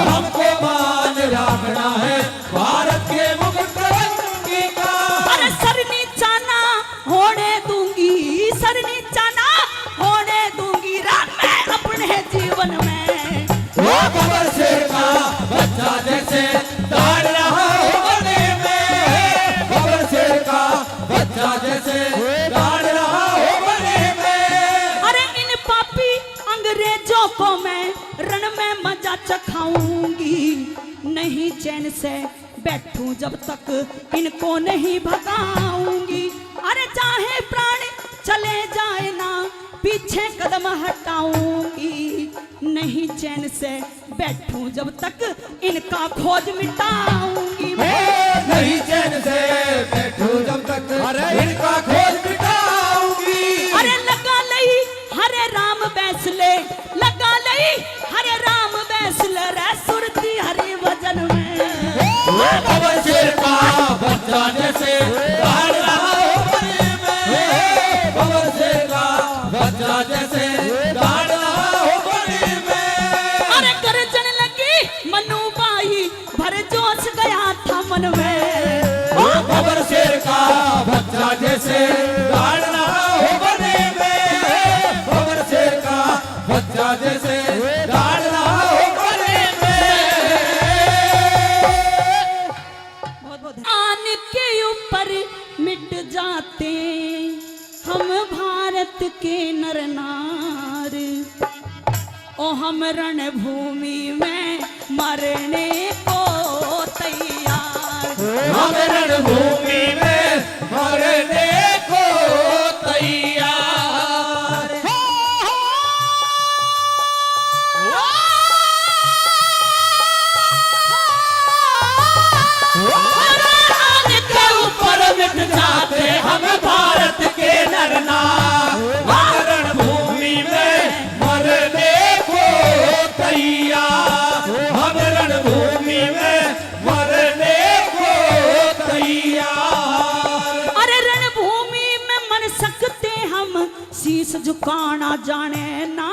हमको मान रखना है भारत के मुकुट कलंगी का। अरे सर नीचा ना होने दूंगी, सर नीचा ना होने दूंगी राम मैं अपने जीवन में। वो पवन शेर का बच्चा जैसे दौड़ रहा हो बने में, पवन शेर का बच्चा जैसे दौड़ रहा हो बने में। अरे इन पापी अंग्रेजों को मैं रण में मजा चखाऊंगी, नहीं चैन से बैठूं जब तक इनको नहीं भगाऊंगी। अरे चाहे प्राण चले जाए ना पीछे कदम हटाऊंगी, नहीं चैन से बैठूं जब तक इनका खोज मिटाऊंगी मैं। नहीं चैन से बैठूं जब तक इनका खोज मिटाऊंगी। अरे लगा लई हरे राम बैसले, लगा लई हरे राम बैसले रे सुरती हरि वजन में। वो पवन शेर का बच्चा जैसे दौड़ रहा हो बने में, पवन शेर का बच्चा जैसे दौड़ रहा हो बने में। अरे गर्जन लगी मनु बाई भर जोश गया था मन में। वो पवन शेर का बच्चा जैसे दौड़ रहा हो बने में, पवन शेर का बच्चा जैसे दौड़ रहा हो बने में। बहुत बहुत आन के ऊपर मिट जाते हम भारत के नर नार, ओ हम रणभूमि में मरने को तैयार। हम रणभूमि में मरने को तैयार। आन के ऊपर मिट जाते हम भारत के नर नार, हम रणभूमि में मरने को तैयार। हम रणभूमि में मरने को तैयार। अरे रणभूमि में मर सकते हम, शीश झुकाना जाने ना।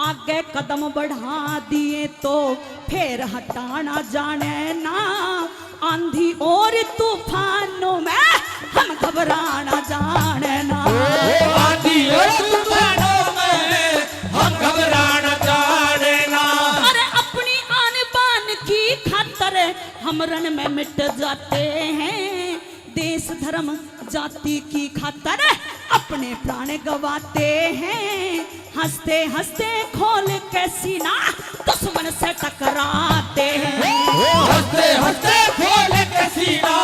आगे कदम बढ़ा दिए तो फिर हटाना जाने ना। आंधी और तूफानों में हम घबराना जाने ना। आंधी और तूफानों में हम घबराना जाने ना। अरे अपनी आन बान की खातर हम रण में मिट जाते हैं। देश धर्म जाति की खातर अपने प्राण गवाते हैं। हंसते हंसते खोल के सीना दुश्मन से टकराते हैं। हंसते हंसते खोल के सीना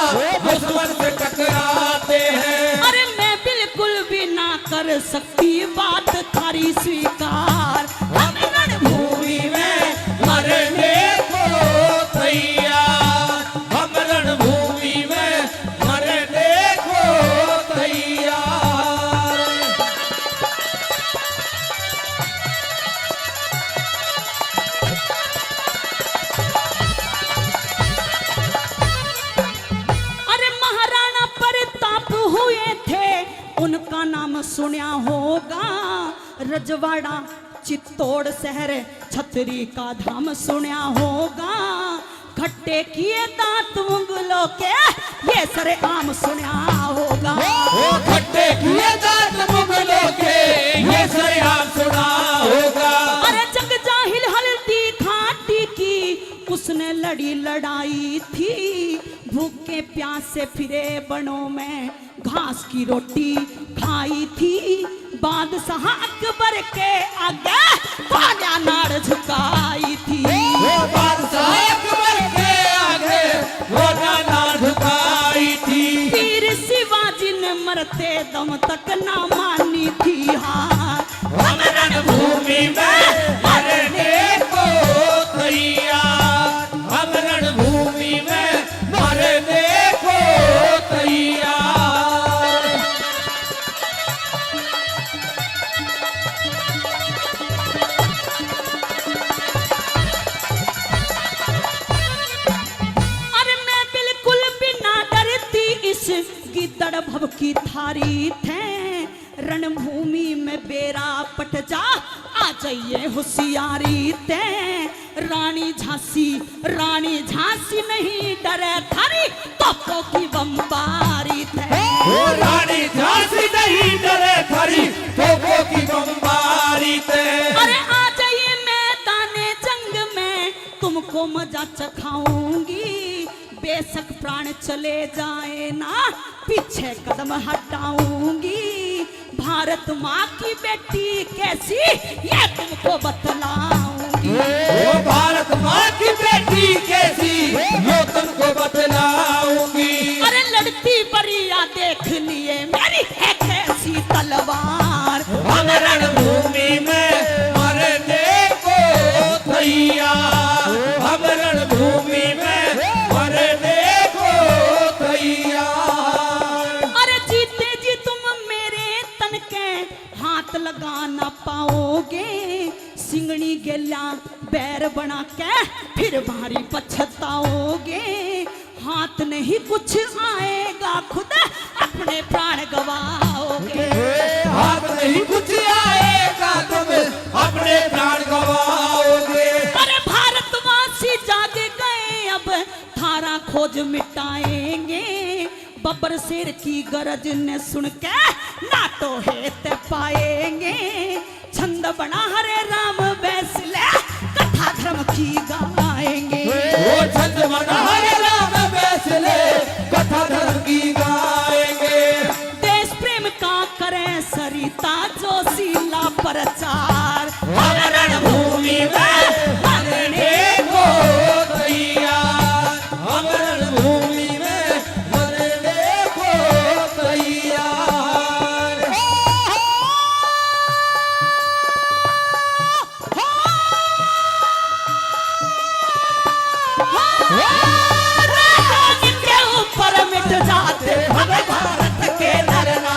दुश्मन से टकराते हैं। अरे मैं बिल्कुल भी ना कर सकती बात थारी स्वीकार। हम रणभूमि में मरने को तैयार। हम रणभूमि में मरने को तैयार। अरे महाराणा प्रताप हुए थे, उनका नाम सुना होगा। रजवाड़ा चित्तौड़ शहर छतरी का धाम सुना होगा, खट्टे किए दांत मुगलों के ये सरे आम सुना होगा। ओ खट्टे किए दांत मुगलों के ये सरेआम सुना होगा। अरे जग जाहिल हल्दी घाटी की उसने लड़ी लड़ाई थी, भूखे प्यासे फिरे बनों में घास की रोटी खाई थी। बादशाह अकबर के आगे पाया नाड़ झुकाई थी। वो बादशाह अकबर के आगे वो नाड़ झुकाई थी। वीर शिवाजी ने मरते दम तक ना मानी थी हार। हम रणभूमि में मरने को तैयार, हम रणभूमि में मरने को तैयार। अरे मैं बिल्कुल भी ना डरती इस गिद्दड़ भव की थारी थे, रणभूमि में बेरा पट जा आ जाइए होशियारी ते। रानी झांसी नहीं डरे थारी तोपों की बमबारी थे। वो रानी झांसी नहीं डरे थारी तोपों की बमबारी थे। अरे आ जाइए मैदाने जंग में तुमको मजा चखाऊंगी, बेशक प्राण चले जाए ना पीछे कदम हटाऊंगी। भारत माँ की बेटी कैसी ये तुमको बतलाऊंगी। वो भारत माँ की बेटी कैसी ये तुमको बतलाऊंगी। अरे लड़ती परिया देख लिए मेरी है कैसी तलवार। हम रणभूमि में मरने को तैयार, हम रणभूमि में मरने को तैयार। अरे जीते जी तुम मेरे तन के हाथ लगा ना पाओगे, सिंगड़ी गेला बैर बना के फिर भारी पछताओगे। हाथ नहीं कुछ आएगा खुद अपने प्राण गवाओगे। हाथ नहीं कुछ आएगा तुम अपने प्राण गवाओगे। अरे भारतवासी जाग गए अब थारा खोज मिटाएंगे, बब्बर शेर की गरज ने सुन के ना तो हेत पाएंगे। छंद बना हरे राम बैसले कथा धर्म की गाएंगे। वो छंद बना हरे राम बैसले कथा धर्म की गाएंगे। देश प्रेम का करें सरिता जोशीला प्रचार। हम रणभूमि में मरने को तैयार, हम रणभूमि में मरने को तैयार। के ऊपर मिट जाते हम भारत के नरना।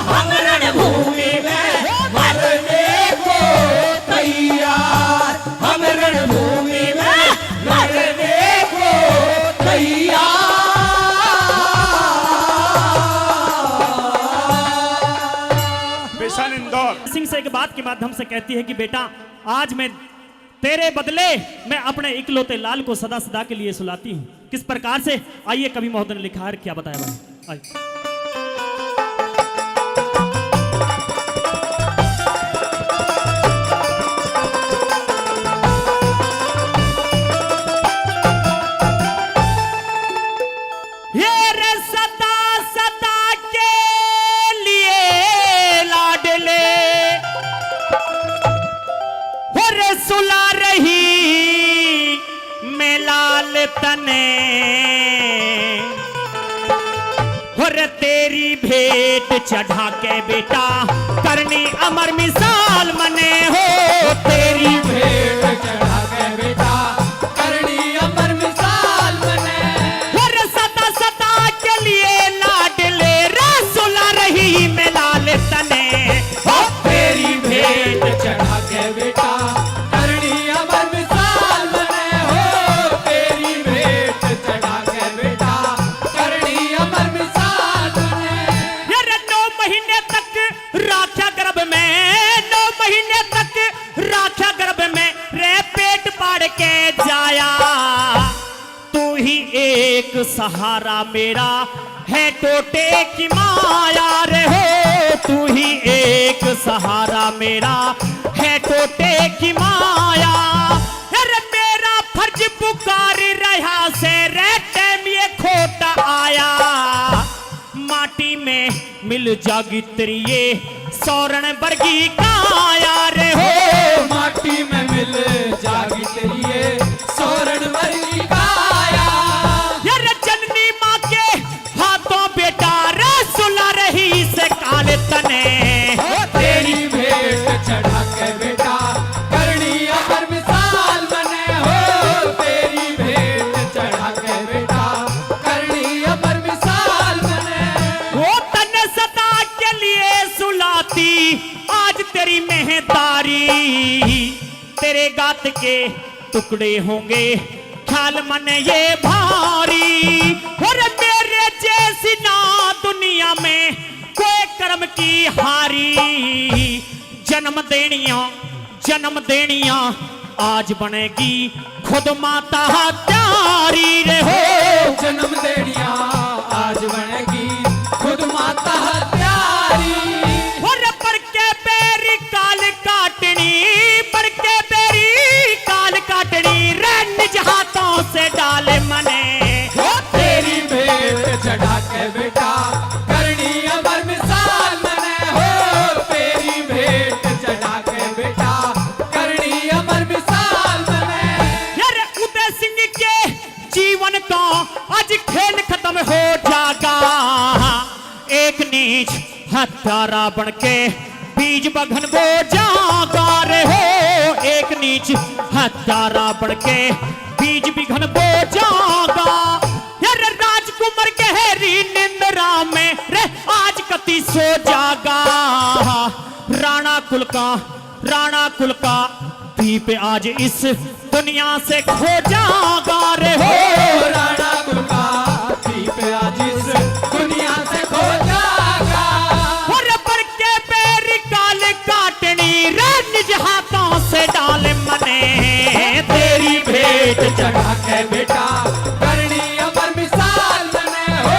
हम रणभूमि में मरने को तैयार, हम रणभूमि में मरने को तैयार। मिशन इंदौर सिंह से एक बात के माध्यम से कहती है कि बेटा आज मैं तेरे बदले मैं अपने इकलौते लाल को सदा सदा के लिए सुलाती हूँ। किस प्रकार से, आइए कवि महोदय ने लिखा है, क्या बताया भाई। आइए। ये रे सदा सदा के लिए लाडले हो रे सुला रही मैं लाल तने हो रे तेरी भेंट चढ़ा के बेटा करनी अमर मिसाल मने हो। तेरी भेंट चढ़ा के बेटा करनी अमर मिसाल बने। हो रे सदा सदा के लिए लाडले रे सुला रही मैं लाल तने हो तेरी भेंट चढ़ा के बेटा करनी अमर मिसाल बने। हो तेरी भेंट चढ़ा के बेटा करनी अमर मिसाल बने। यार 9 महीने तक राख्या गर्भ में, 9 महीने तक में जाया, तू ही एक सहारा मेरा है टोटे की माया रे हो, तू ही एक सहारा मेरा है टोटे की माया। अरे मेरा फर्ज पुकार रहा से रे टाइम ये खोटा आया, माटी में मिल जागी तेरी ये सौरण वर्गी काया रे हो, माटी में मिल जागी तेरी ये सोरण वर्गी काया। यार जननी माँ के हाथों बेटा रे सुला रही से काले तने, तेरी भेंट चढ़ा के बेटा करनी अमर मिसाल बने हो, तेरी भेंट चढ़ा के बेटा करनी अमर मिसाल बने। वो तने सदा के लिए सुलाती आज तेरी मेहदारी, तेरे गात के टुकड़े होंगे ख्याल मन ये भारी। और मेरे जैसी ना दुनिया में कोई कर्म की हारी, जन्म देनिया आज बनेगी खुद माता हत्यारी रे हो, जन्म देनिया आज बनेगी खुद माता हत्यारी। और पर के बेरी काल काटनी, पर के बेरी काल काटनी रे निज हाथों से डाले मने, तेरी भेंट चढ़ा के बेटा करनी अमर मिसाल बने हो, तेरी भेंट चढ़ा के बेटा करनी अमर मिसाल बने। यार उदय सिंह के जीवन का आज खेल खत्म हो जाएगा, एक नीच हत्यारा बन के बीज बघन बो जागा रे हो, एक नीच हत्यारा बन के बीज बिघन बो जागा। यार राजकुमार गहरी निंद्रा में रे आज कति सो जागा, राणा कुल का दीप आज इस दुनिया से खो जागा रे हो, राणा कुल का दीप आज इस दुनिया से खो जाएगा। और पर के पैर काल काटनी रे निज हाथों से डाल मने, तेरी भेंट चढ़ा के बेटा करनी अमर मिसाल बने हो,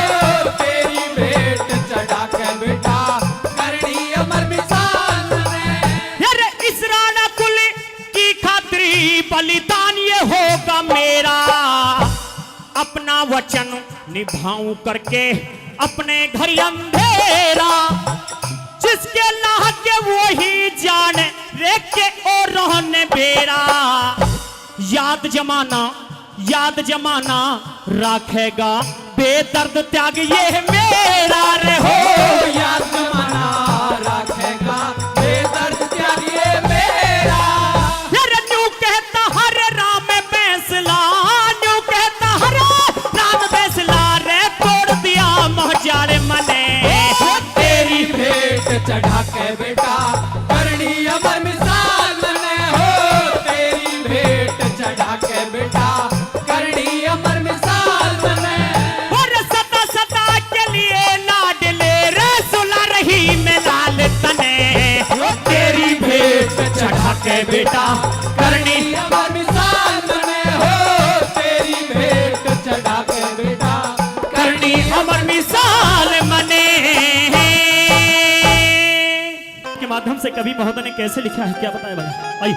तेरी भेंट चढ़ा के बेटा करनी अमर मिसाल बने। यार इस राणा कुल की खातरी बलिदान ये होगा मेरा, अपना वचन निभाऊं करके अपने घर अंधेरा, जिसके लाह के वही जाने रे के और रहने बेरा। याद जमाना राखेगा बेदर्द त्याग ये मेरा रे हो, याद जमाना रखेगा बेदर्द त्याग ये मेरा। यार न्यू कहता हर राम बैसला, न्यू कहता हर राम बैसला रे तोड़ दिया मोहजारे मने, तेरी भेंट चढ़ा के बेटा करनी अमर मिसाल बने हो, तेरी भेंट चढ़ा के बेटा करनी अमर मिसाल बने। और सदा के लिए लाडले रे सुला रही मैं लाल तने, तेरी भेंट चढ़ा के बेटा करनी अमर मिसाल बने हो, तेरी भेंट चढ़ा के बेटा करनी अमर मिसाल मने। के माध्यम से कवि महोदय ने कैसे लिखा है क्या बताए भला, आइए।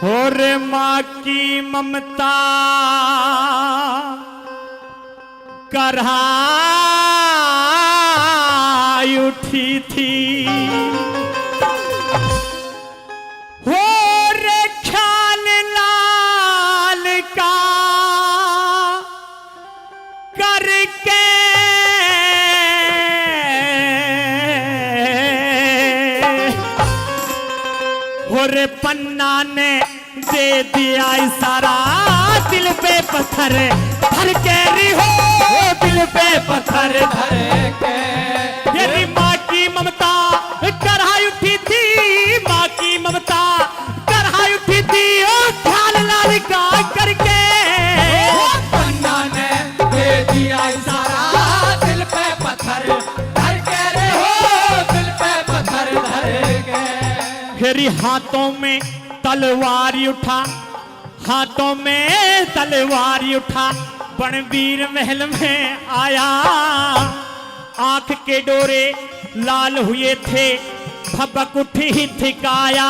और माँ की ममता कराई उठी थी, और ख्याल लाल का करके और पन्ना ने दे दिया इशारा, दिल पे पत्थर धर के री हो, दिल पे पत्थर धर के। यदि माँ की ममता कराई उठी थी, माँ की ममता कराई उठी थी, ओ ख्याल लाल का करके पन्ना ने दे फिर हाथों में तलवार उठा, हाथों में तलवार उठा, बनवीर महल में आया। आंख के डोरे लाल हुए थे, भबक उठी थिकाया।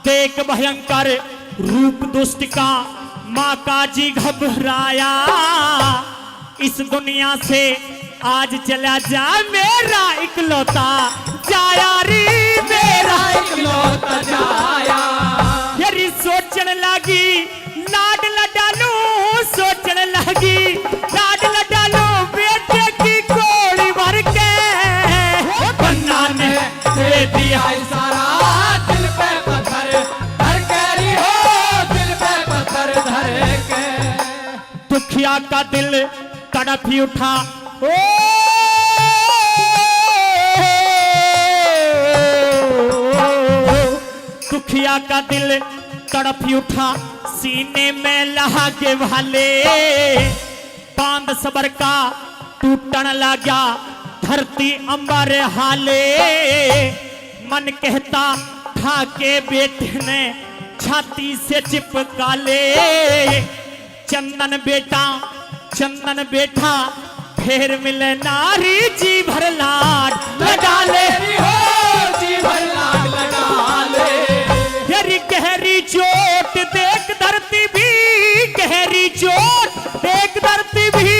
देख भयंकर रूप दुष्ट का, माँ का जी घबराया। इस दुनिया से आज चला जा मेरा इकलौता जाया रे, मेरा इकलौता जाया। यारी सोचने लगी लाड लडालू, सोचने लगी लाड लडालू, बेटे की गोली भर के पन्ना ने दे दिया इशारा, दिल पे पत्थर धर के री हो, दिल पे पत्थर धर के। दुखिया का दिल तड़प ही उठा। ओ दुखिया का दिल तड़प ही उठा, सीने में लहाके वाले। बांध सबर का टूटन लगा, धरती अंबर हाले। मन कहता था के बेटे ने छाती से चिपका ले। चंदन बेटा, चंदन बेटा, फिर मिले नारी जी भर लाड लगा ले हो, जी भर लाड लगा ले। गहरी गहरी चोट देख धरती भी, गहरी चोट देख धरती भी,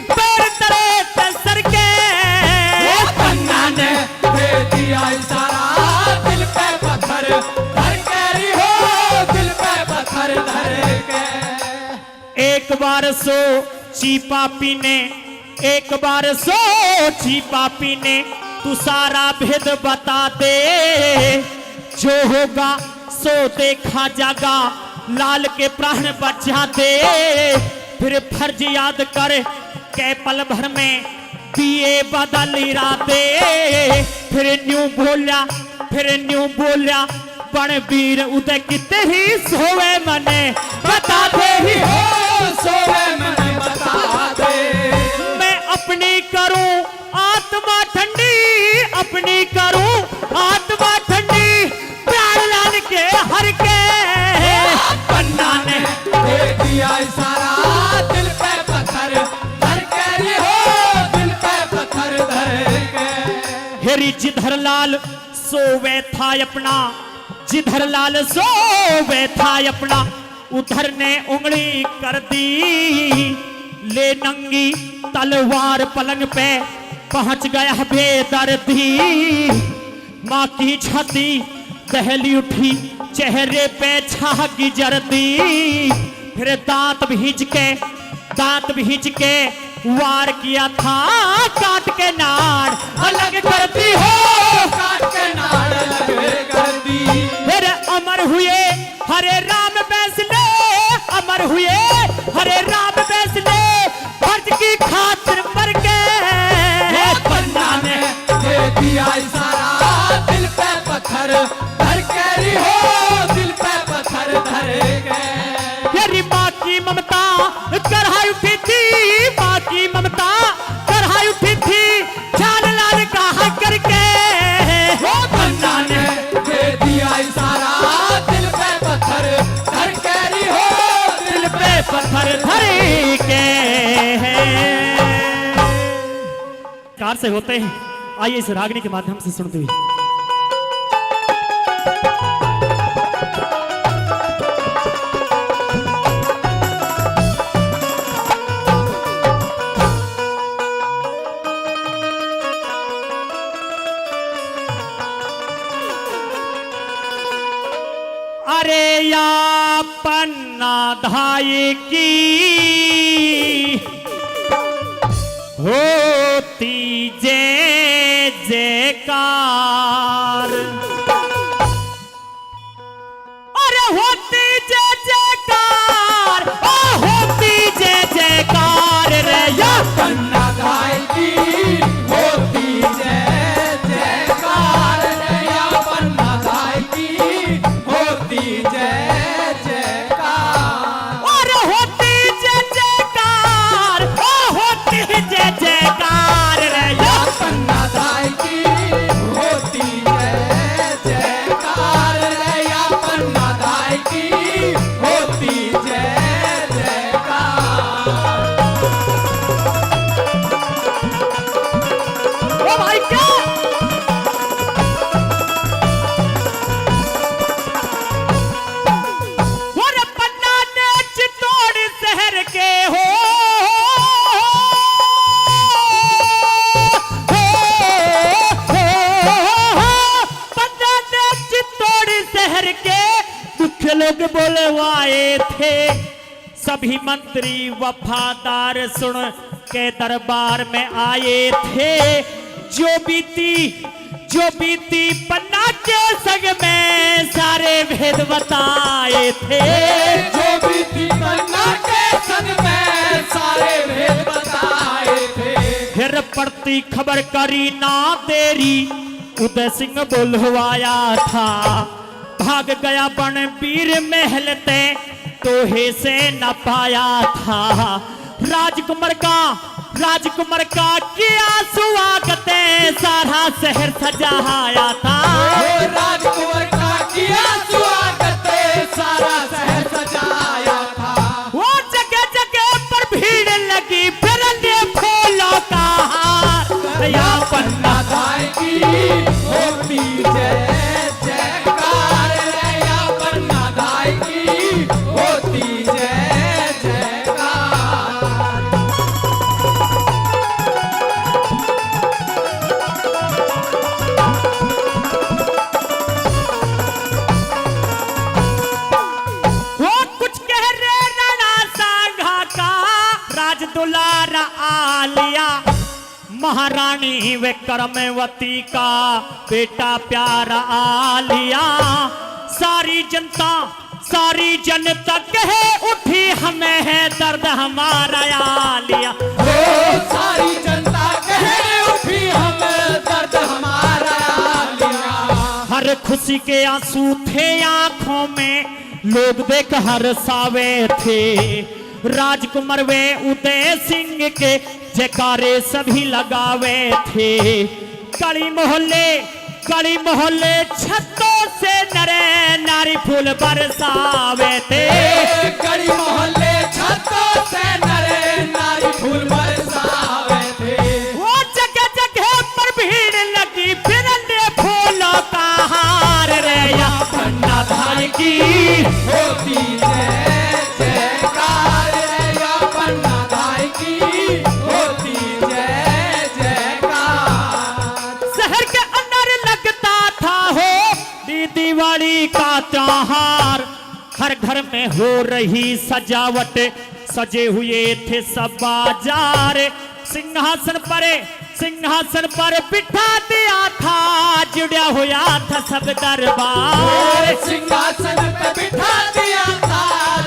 पैर तले तसर के। पन्ना ने दे दिया इशारा, दिल पे पत्थर धर के री हो, दिल पे पत्थर धर के। एक बार सो चीपा पीने, एक बार सो चीपा पीने, तू सारा भेद बता दे। जो होगा सो देखा जागा, लाल के प्राण बचा दे। फिर फर्ज याद कर के पल भर में दिए बदल इरादे। फिर न्यू बोल्या, फिर न्यू बोल्या, बनवीर उदय किते ही सोवे मने बता दे ही हो, सोवे मैंने बता दे। मैं अपनी करूं आत्मा ठंडी, अपनी करूं आत्मा ठंडी, प्राण लाल के हर के। पन्ना ने दे दिया इशारा, दिल पे पत्थर धर के री हो, दिल पे पत्थर धर के। हेरी जिधर लाल सोवे था अपना, जिधर लाल सोवे था अपना, उधर ने उंगली कर दी। ले नंगी तलवार पलंग पे पहुंच गया बेदर्दी। माँ की छाती दहली उठी, चेहरे पे छागी जर्दी। फिर दांत भींच के, दांत भींच के वार किया था, काट के नाड़ अलग करती हो, काट के नाड़ अलग कर दी। फिर अमर हुए हरे राम फैसले, अमर हुए हरे राम फैसले, फर्ज की खातिर मर के। पन्ना ने दे दिया इशारा, दिल पे पत्थर धर के री हो, दिल पे पत्थर धर के। तेरी माँ की ममता करहाई उठी थी, माँ की ममता करहाई उठी थी, जान लाल कहा करके। पन्ना ने दे दिया इशारा, दिल पे पत्थर धर के री हो, दिल पे पत्थर धरी के कार से होते हैं। आइए इस रागनी के माध्यम से सुनते हुए। अरे या पन्ना धाई की होती जय जयकार, अरे होती जय जयकार, ओ होती जय जयकार रे या पन्ना धाई की होती जय जयकार रे, या पन्ना धाई की होती जय जयकार। और होती जय जयकार, ओ होती जय जयकार रे या पन्ना धाई की होती सभी मंत्री वफादार सुन के दरबार में आए थे। जो बीती पन्ना के संग में सारे भेद बताए थे। जो भी थी पन्ना के संग में सारे भेद बताए थे। फिर पड़ती खबर करी ना देरी उदय सिंह बुलवाया था। भाग गया बन वीर महलते तोहे से न पाया था। राजकुमार का किया स्वागत सारा शहर सजाया था। राजकुमार का किया स्वागत सारा शहर सजाया था। वो जगह जगह पर भीड़ लगी फिरने फूलों का हार। या पन्ना धाय की होती जय जयकार। या पन्ना धाय की होती जय जयकार। वो कुछ कह रे राणा सांघा का राज दुलारा आलिया। महारानी वे करमवती का बेटा प्यारा आलिया। सारी जनता कहे उठी हमें है दर्द हमारा आलिया। सारी जनता कहे उठी हमें दर्द हमारा आलिया। हर खुशी के आंसू थे आंखों में लोग देख हर्षावे थे। राजकुमार वे उदय सिंह के जयकारे सभी लगावे थे। कड़ी मोहल्ले छतों से नरे नारी फूल बरसावे थे। गली मोहल्ले छतों से नरे नारी फूल बरसावे थे। वो जगह जगह पर भीड़ लगी फिरने फूलों का हार। रे या पन्ना धाय की होती जय जयकार। या पन्ना धाय की होती जय जयकार। शहर के अंदर लगता था हो दिवाली का त्योहार। हर घर में हो रही सजावट सजे हुए थे सब बाजार। सिंहासन पर बिठा दिया था जुड़ा हुआ था सब दरबार। सिंहासन पे बिठा दिया था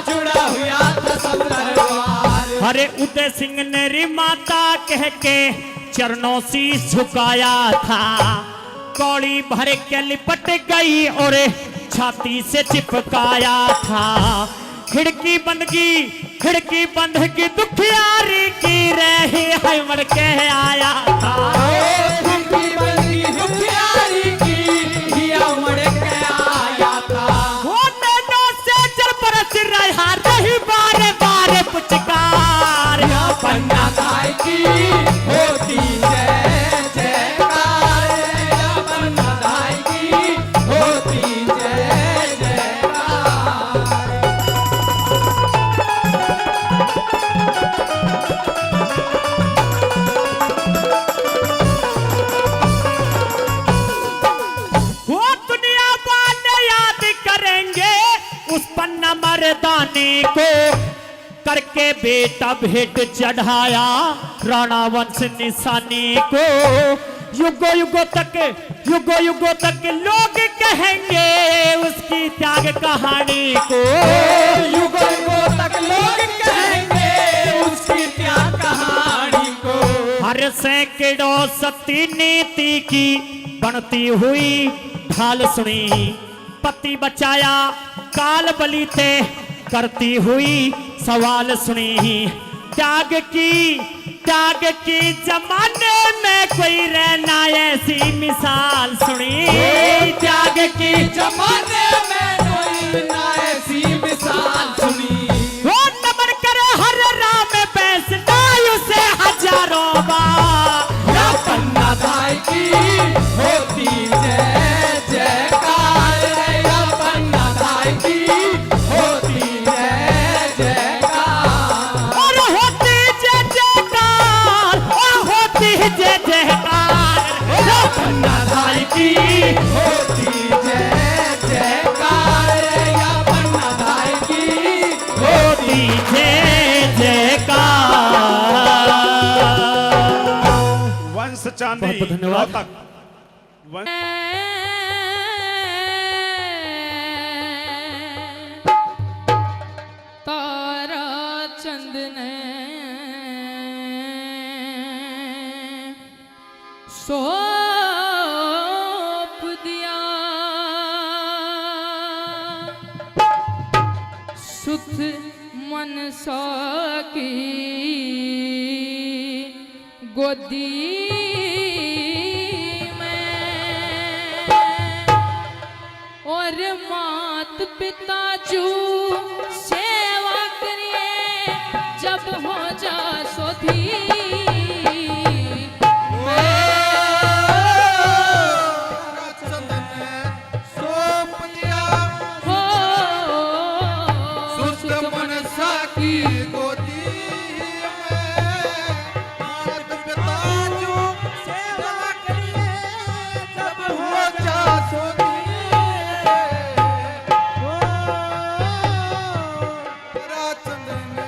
जुड़ा हुआ था सब दरबार। हरे उदय सिंह ने री माता कह के चरणों शीश झुकाया था। कौड़ी भर के लिपट गई और छाती से चिपकाया था। खिड़की बंद की दुखियारी की रही है मर के आया था। खिड़की बंदी दुखियारी की हिया मर के आया था। वो नैनों से जल बरस रहा रही बार बार पुचकार। या पन्ना धाय की होती जय जयकार। या पन्ना धाय की होती जय जयकार। वो दुनिया वाले याद करेंगे उस पन्ना मर्दाने को। करके बेटा भेंट चढ़ाया राणा वंश निशानी को। युगों तक लोग कहेंगे उसकी त्याग कहानी को। युगों तक लोग कहेंगे उसकी त्याग कहानी को। हर सैकड़ों सती नीति की बनती हुई ढाल सुनी। पति बचाया काल बलि थे करती हुई सवाल सुनी। त्याग की जमाने में कोई रहना ऐसी मिसाल सुनी। त्याग की जमाने में कोई ना ऐसी मिसाल सुनी। वो नमन करे हर राम बैसनायु से हजारों बार। या पन्ना धाय की होती जय जयकार। या पन्ना धाय की होती जय जयकार। और होती जय जयकार और होती जय जयकार। या पन्ना धाय की होती जय जयकार। या पन्ना धाय चांदी बहुत बहुत धन्यवाद। रोहतक तारा चंद ने सौंप दिया सुध मनसा की गोदी और मात पिता जू सेवा करिए जब हो जा सोधी चंद ने सौंप दिया हो सुध मनसा की गोदी में मात पिता जो सेवा करिए जब हो जा सोती चंद ने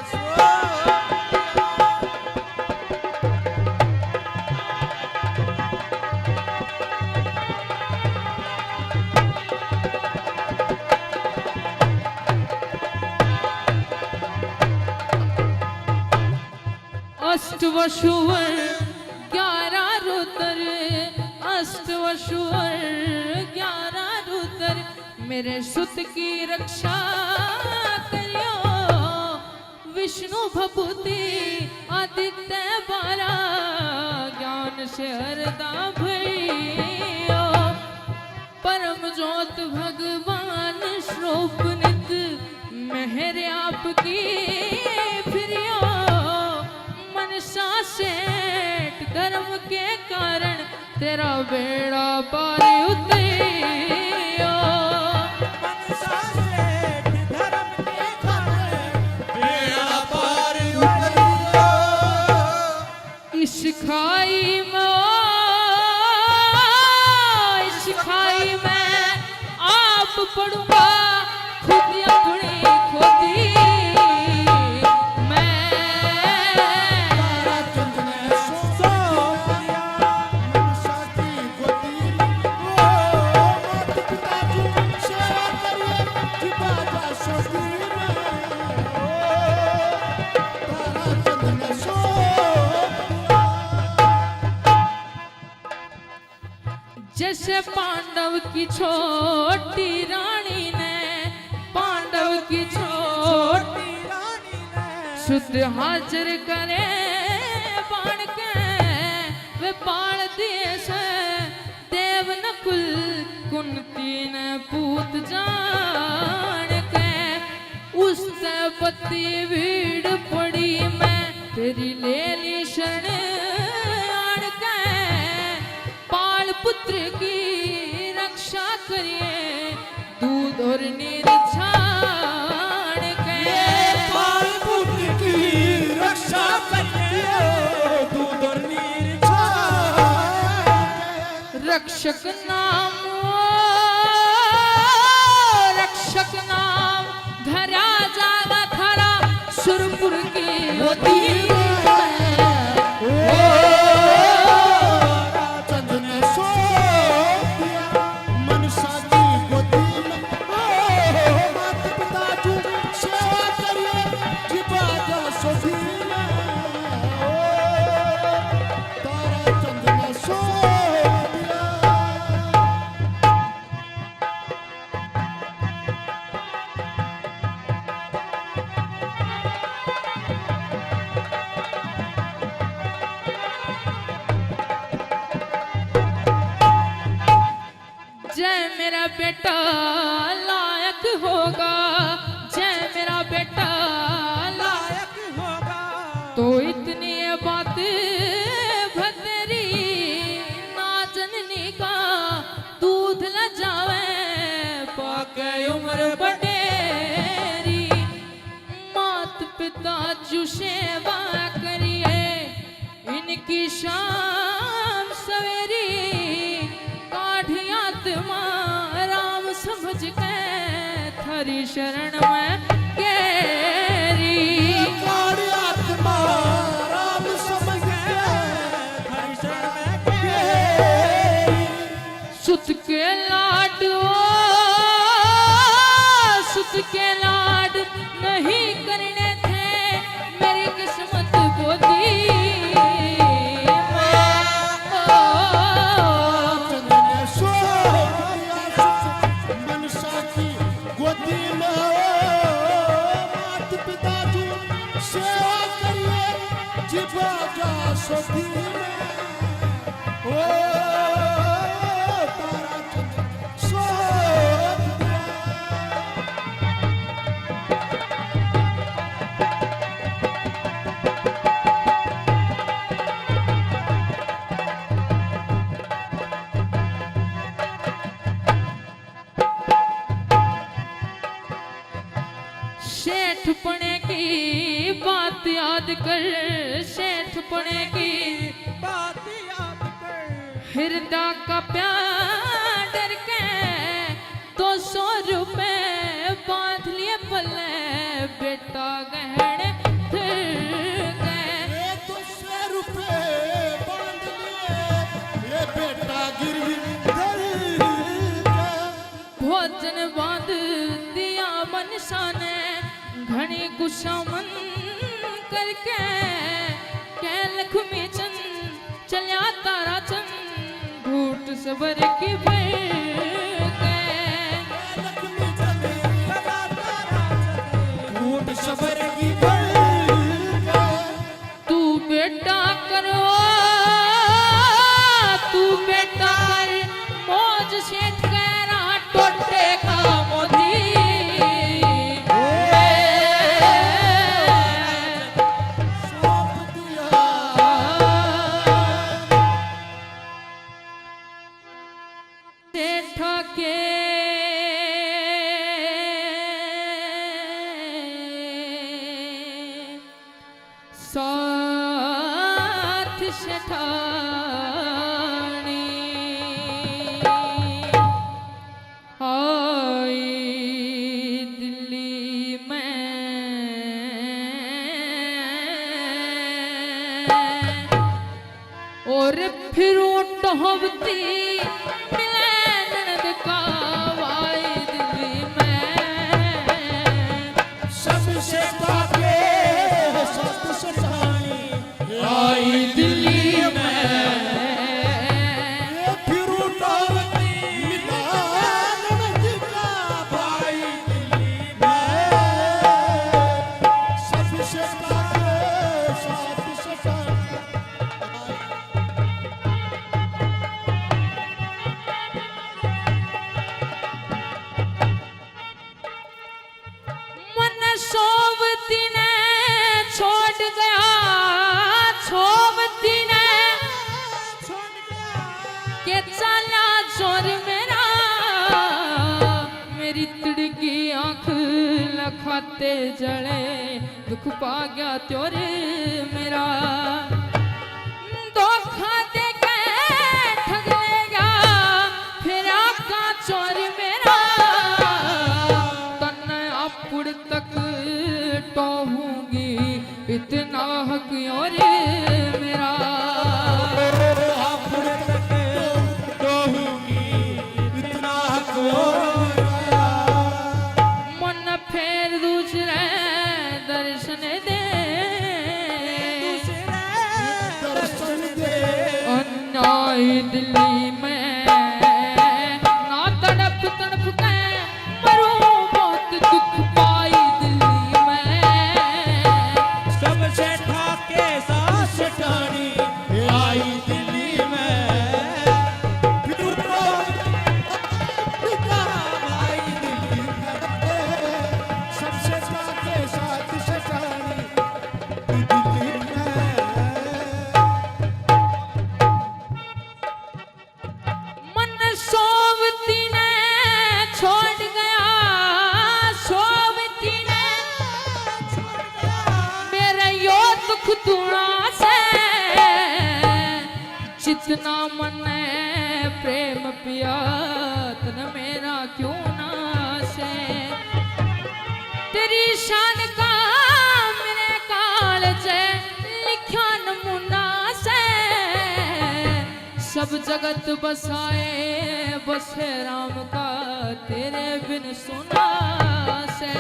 अष्टवसुवर 11 रुद्र अष्टवसुवर 11 रुद्र मेरे सुत की रक्षा करियो विष्णु भभूति आदित्य 12 ज्ञान से हरदा भरियो परम ज्योत भगवान स्वरूप नित मेहर आपकी फिरियो मनसा सेठ धर्म के कारण तेरा बेड़ा पार उतरियो मनसा सेठ धर्म के कारण बेड़ा पार उतरियो इस खाई में आप पड़ूंगा खुद अपनी खोदी तारा चंद ने सौंप दिया मनसा की गोदी ओ मात पिता जो सेवा करिए जिबा जा सोती में ओ तारा चंद ने सौंप दिया जैसे पांडव की छोटी रानी ने पांडव की छोटी शुद्ध हाजिर करे बाण के वे बाण दिए से देव नकुल कुंती ने पूत जान के उससे पति भीड़ पड़ी मैं तेरी ले ली शरण आन के पाल पुत्र की रक्षा करिए दूध और नीर छाण के पाल पुत्र की रक्षा करिए दूध और नीर छाए रक्षक नाम धरा जागा खरा सुरपुर की होती चंद ने सौंप दिया मनसा की गोदी में ओ मात पिता जो सेवा करिए जिबा जा सोती में ओ तारा चंद ने सौंप दिया जय मेरा बेटा लायक होगा जय मेरा बेटा लायक होगा तो इतनी ये बात भतरी ना जननी का दूध ल जावे पाके उम्र बटेरी मात पिता जू सेवा करिए इनकी शाम सवेरी काढ़िया आत्मा राम समझ के थारी शरण में केरी काड़ी आत्मा राम समझ के हरि शरण में सोती में ओ तारा चंद सोत दिया सेठ पने की बात याद कर, सेठ पने की बात याद कर हृदय का प्यार डर के 200 रुपए बांध लिए पल्ले बेटा गहने फिर गए 200 रुपए बांध लिए ये बेटा गिरवी धर के भोजन बांध दिया मनसा ने घनी गुस्सा मन करके कह लक्ष्मी चंद चलिया तारा चंद घूट सबर की भर के लक्ष्मी चंद लगा तारा चंद ऊट सबर की भर के तू बेटा करो तू बेटा कर मौज सेठ कह रहा टोटे का मोदी सौंप दिया सेठ के साथ सेठानी आई दिल्ली में और फिर टहबती मिले ननद का वाई दिल्ली में सबसे काके सत सतानी आई दिल्ली में ये फिर उठावती मिलान का भाई दिल्ली में सबसे काके सत सतानी मन सोवती ने छोड़ गया सोवती ने के चला जोर मेरा मेरी तिड़की आंख लखाते जले दुख पा गया त्योरे मेरा धोखा दे के ठग लेगा फिर आपका चोर मेरा तन अपुड़ तक टोहूंगी इतना हक और मेरा आप तक कहूंगी इतना को मन फेर दूसरे दर्शन दे दर्शन दे अन्याय दिल्ली में ना तड़प तड़प के मरूं बहुत दुख पाई दिल्ली में सबसे ठाके सास सटानी आई दिल्ली में फिर उठो पिता आई दिल्ली में सबसे ठाके सास सटानी दिल्ली में मन सोवती ने छोड़ गया सोवती ने मेरा यो दुख दुआ से जितना मन प्रेम पिया तन मेरा क्यों ना से तेरी शान का मेरे काल से लिखा नमूना से सब जगत बसाए बसे राम का तेरे बिन सुना से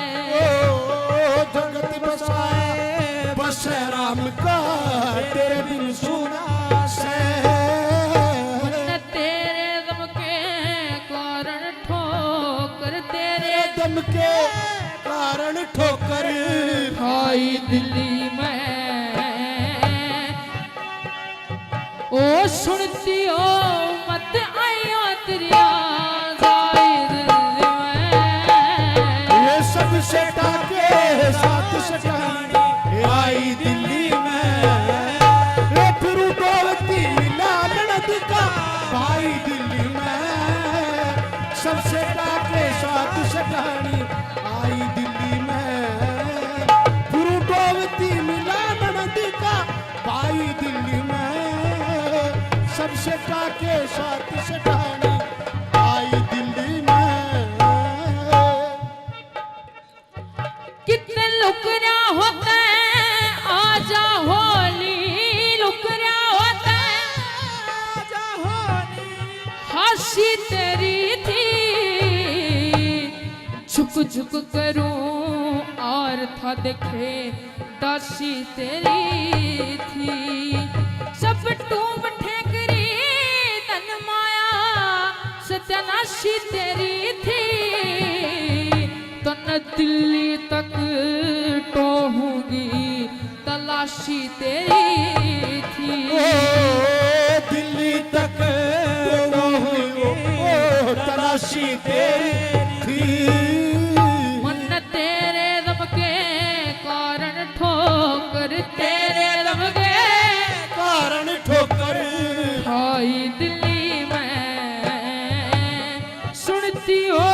जगत बसाए बस राम का तेरे बिन सुना से मन तेरे दम के कारण ठोकर तेरे दम के कारण ठोकर खाई दिल्ली में ओ सुनती हो मत आयो तेरिया जाए दिल में। ये सबसे टाके साथ सटानी आई दिल्ली में। ये फिर डोलती लालनद का भाई दिल्ली में। सबसे टाके साथ सटानी आई दिल्ली में। फिर डोलती लालनद का भाई दिल्ली में। सबसे टाके साथ सटानी आई दिल्ली में। कितने लुकरा होता है आजा होली लुकरा होता है आजा होली। हंसी तेरी थी झुक झुक करूं और था देखे दासी तेरी थी। सब टूम ठेकरी तन माया सत्यानाशी तेरी थी। तो न दिल्ली तक टोहूंगी तलाशी तेरी थी। दिल्ली तक तलाशी तेरी थी। मन तेरे दम के कारण ठोकर तेरे दम के कारण ठोकर खाई दिल्ली में। सुनती हो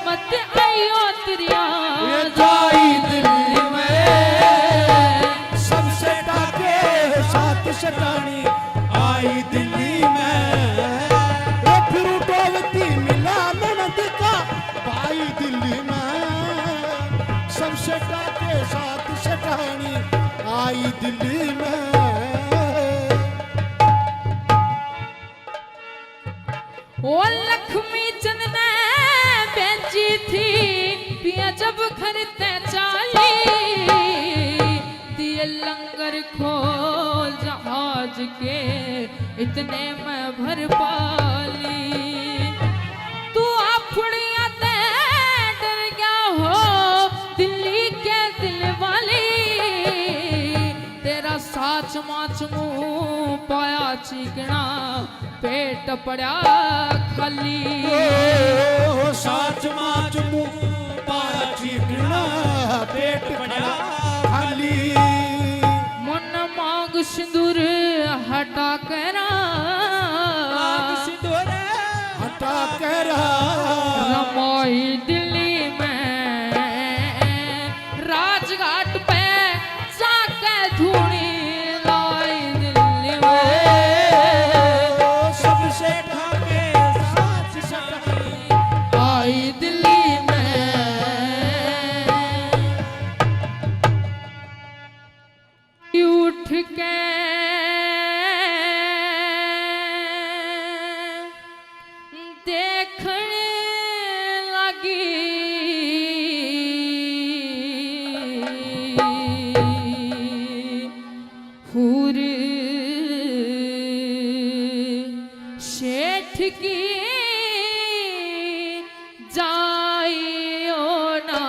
मत आइयो तेरिया जाई दिल्ली में। सबसे टाके साथ सटानी आई दिल्ली में। फिर डोलती मिला ननद का भाई दिल्ली में। सबसे टाके साथ सटानी आई दिल्ली में। ओ लक्ष्मी चंद ने बेची थी पिया जब घर ते चाली। दिए लंगर खोल जहाज के इतने में भर पाली। तू अपनिया ते डर गया हो दिल्ली के दिल वाली। तेरा साच माच मुंह पाया चिकना पेट पड़ा खाली। साच माच मुंह पाया चिकना पेट पड़ा खाली। मन मांग सिंदूर हटा करा हटा कर रमोई दिल्ली में। राजघाट पे जाके धूनी लाई दिल्ली में। सबसे ठाके साथ सटानी आई दिल्ली में। उठ के देखने लगी हूर शेठ की जाइयो ना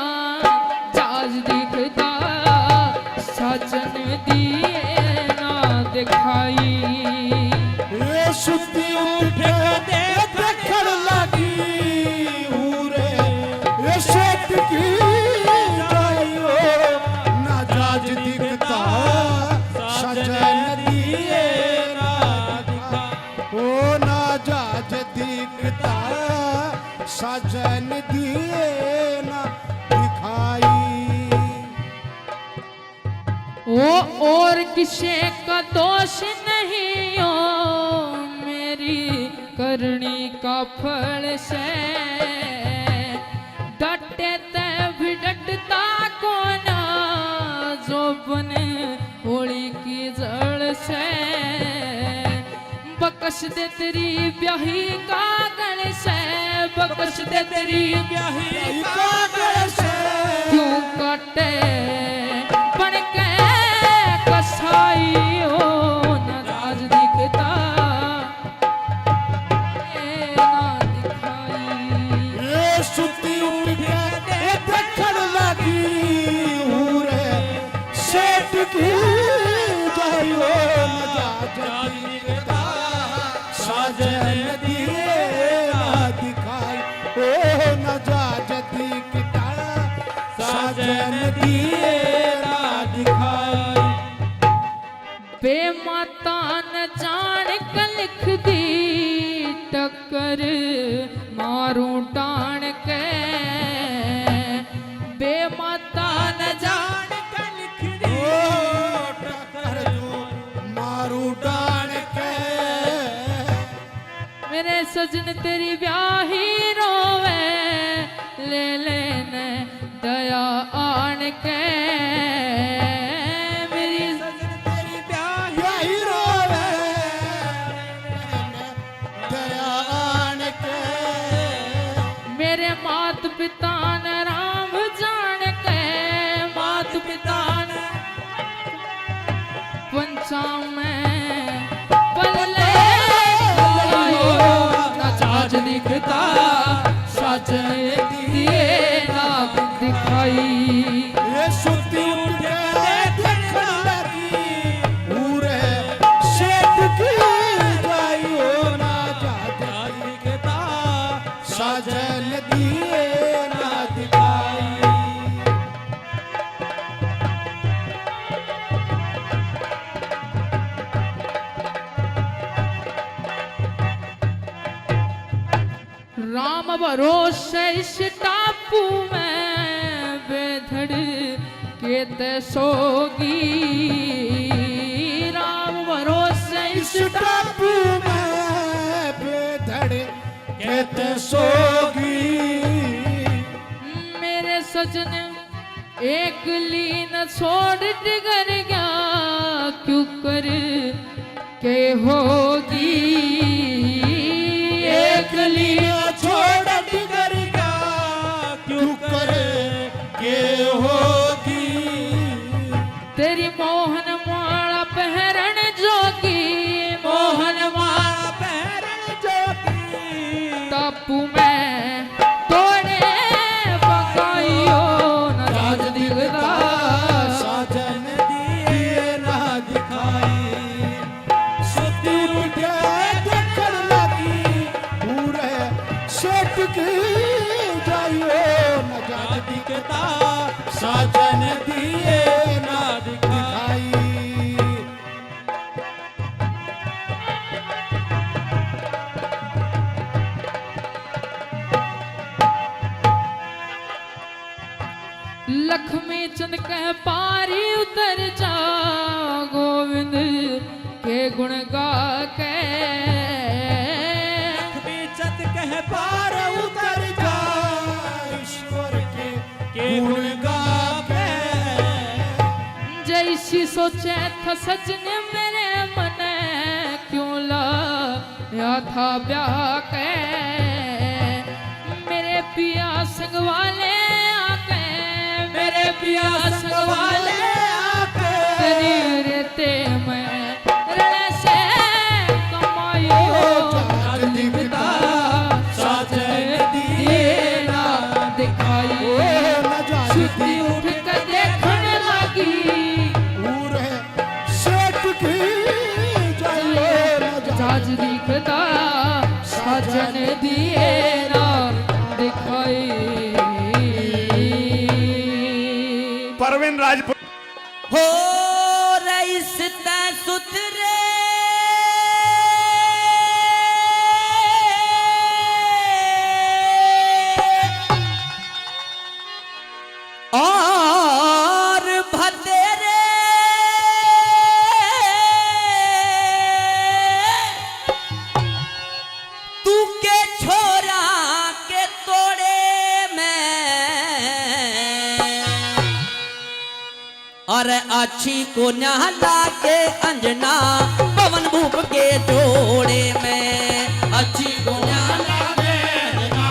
जाज दिखता सजन दिए ना दिखाई। ये सुती उठे देखड़ लगी उरे। ये शेठ की जाइयो ना जाज दिखता सजन दिए ना दिखा। ओ ना जाज दिखता सजन दिए ना दिखाई। वो और किसे का दोष नहीं हो मेरी करनी का फल से। डटे ते भी डटता कोना जो बने होली की जड़ से। बकस दे तेरी ब्याही कागल से बकस दे तेरी ब्याही कागल से क्यों कटे बन के कसाई हो न राज दिखता ना दिखाई। ये सुती उठ के देखड़ लगी उरे। सेठ की जाइयो न जाज दिखता माता न जान के लिख दी टक्कर मारू टाण के बे माता न जान के लिख दी टक्कर जो मारू डाण के मेरे सजन तेरी ब्याही रोवे ले लेने दया आन के मेरी सजन तेरी यही रोवे दया आन के मेरे मात पिता न राम जान के मात पिता न पंचा में बल्ले साज दिखता साजन दिए ना दिखाई ये सुती उठे देखने लगी पूरे सेठ की जाइयो ना जाता दिखता साजन दिए ना दिखाई राम भरोसे इस टापू में बेधड़ के ते सोगी राम भरोसे इस टापू में बेधड़ कहते सोगी मेरे सजन एक लीन छोड़ डिगर गया क्यों कर के होगी एक लीन छोड़ डिगर का क्यों करे के होगी तेरी मोहन माला पहरन जोगी मोहन माला पैरन जोगी टापू में तोड़े पकाइयो न राज दिखता साजन दिए ना दिखाई सुती उठे देखन लगी पूरे सेठ की जाइयो न जान दिखता साजन दिए ना दिखाई लक्ष्मी चंद कह पारी उतर जा गोविंद के गुण गा के चत कह पार उतर जा ईश्वर के गुण गा के जैसी सोचे था सजन मेरे मन क्यों ला या था ब्याह के मेरे पिया संग वाले आके मेरे पिया संग वाले आके तेरी रेते में रण से कमाइयो जान दिखता साजन दिए ना दिखाई न जान सुती उठ कर देखने लगी पूरे सेठ की जाइयो न जान साज दिखता साजन दिए ना दिखाई परवीन राजपूत हो रईस तै सुथरे और भतेरे तू के छोरा के तोड़े में और अच्छी को न्याला के अंजना पवन भूप के जोड़े में अच्छी को न्याला के अंजना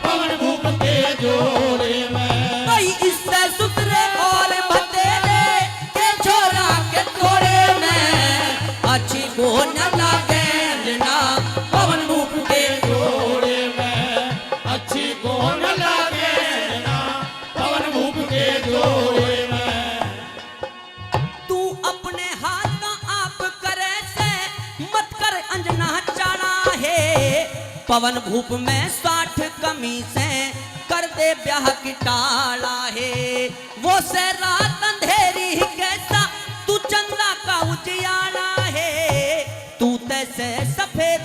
पवन भूप के जोड़े में कई इससे सुथरे और भतेरे के छोरा के तोड़े में अच्छी को न्याला के अंजना पवन भूप के जोड़े में अच्छी को न्याला के अंजना पवन भूप के जोड़े में तू अपने हाथ आप करे से मत कर अंजना चाड़ा है पवन भूप में 60 कमी से कर दे ब्याह की टाला है वो से रात अंधेरी कैसा तू चंदा का उजियाला है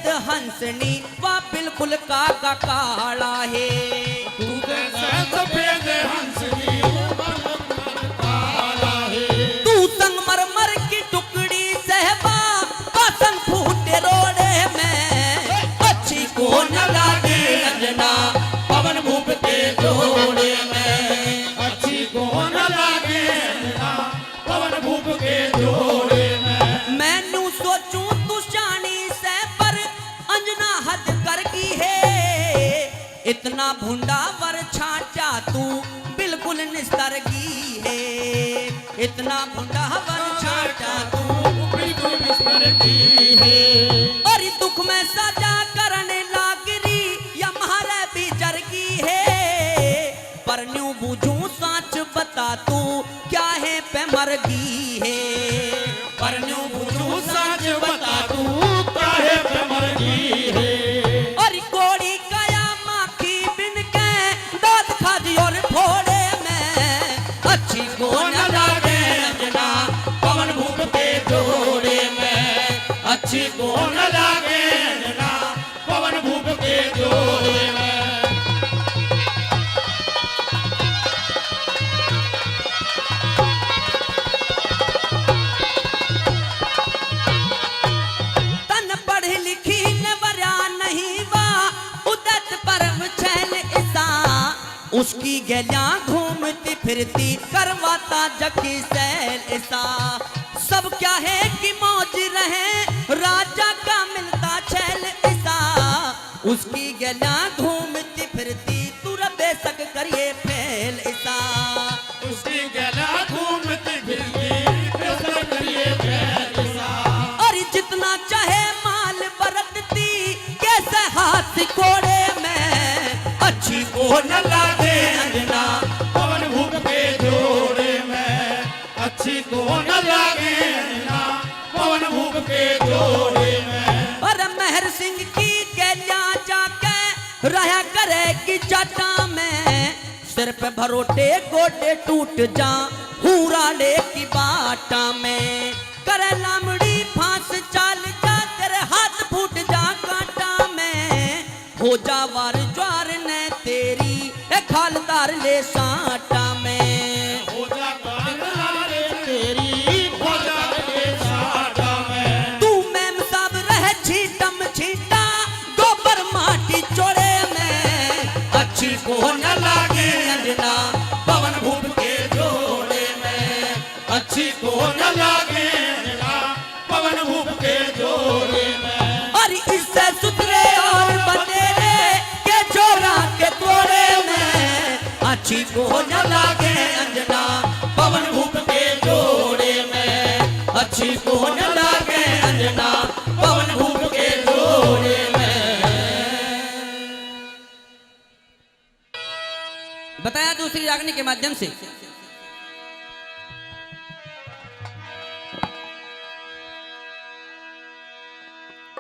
सफेद हंसनी वह बिल्कुल कागा काला है। तूते से सफेद हंसनी काला है। तू संगमरमर की टुकड़ी सहबा पासन फूटे रोड़े में, अच्छी को न लागे अंजना पवन भूप के जोड़े में। अच्छी को न लागे अंजना पवन भूप के जोड़े में। मैनू सोचूं तू शानी से पर अंजना हद कर की है। इतना भुंडा वर छाटा तू बिल्कुल निस्तरगी है। इतना भुंडा वर छाटा तू बिल्कुल निस्तरगी है। और दुख में सजा करने लागरी या मारे भी जरगी है। पर न्यू बुझूं साच बता तू क्या है पे मरगी है। पर न्यू बुझूं साच बता तू क्या है पे मरगी है। और कोड़ी काया माखी बिन के दांत खादी और फोड़े में, अच्छी को न लागे अंजना पवन भूप के जोड़े में। अच्छी को न लागे अंजना पवन भूप के जोड़े में। तन पढ़ी लिखी न वरा नहीं वा उदत परम छैल ईसा, उसकी गैया घूमती फिरती करवाता जकी सैल ईसा। सब क्या है कि मौज रहे राजा का मिलता छैल ईसा, उसकी गैया घूमती फिरती तू बेशक करिए फैल ईसा। उसकी गला घूमती फिरती कैसे करिए फैसला। और जितना चाहे माल बरतती कैसे हाथ कोड़े में, अच्छी को न लागे अंजना पवन भूप के जोड़े में। अच्छी को न लागे अंजना पवन भूप के जोड़े में। पर मेहर सिंह की गैया जाके रहा करे कि जटा में, सिर पे भरोटे गोटे टूट जा हूरा ले की बाटा में। करे लामड़ी फांस चाल जा तेरे हाथ फूट जा कांटा में, हो जा वार ज्वार ने तेरी ए खालदार ले साटा में। हो जा कांगलारे तेरी हो जा के साटा में। तू मैम सब रह छीटम छीटा गोबर माटी चोड़े में, अच्छी को न लागे अंजना पवन भूप के जोड़े में। अच्छी को न लागे अंजना पवन भूप के जोड़े में। और इससे सुथरे और बतेरे के चोरा के तोड़े में, अच्छी को न लागे अंजना पवन भूप के जोड़े में। अच्छी को न लागे अंजना पवन भूप के जोड़े में। बताया दूसरी रागनी के माध्यम से।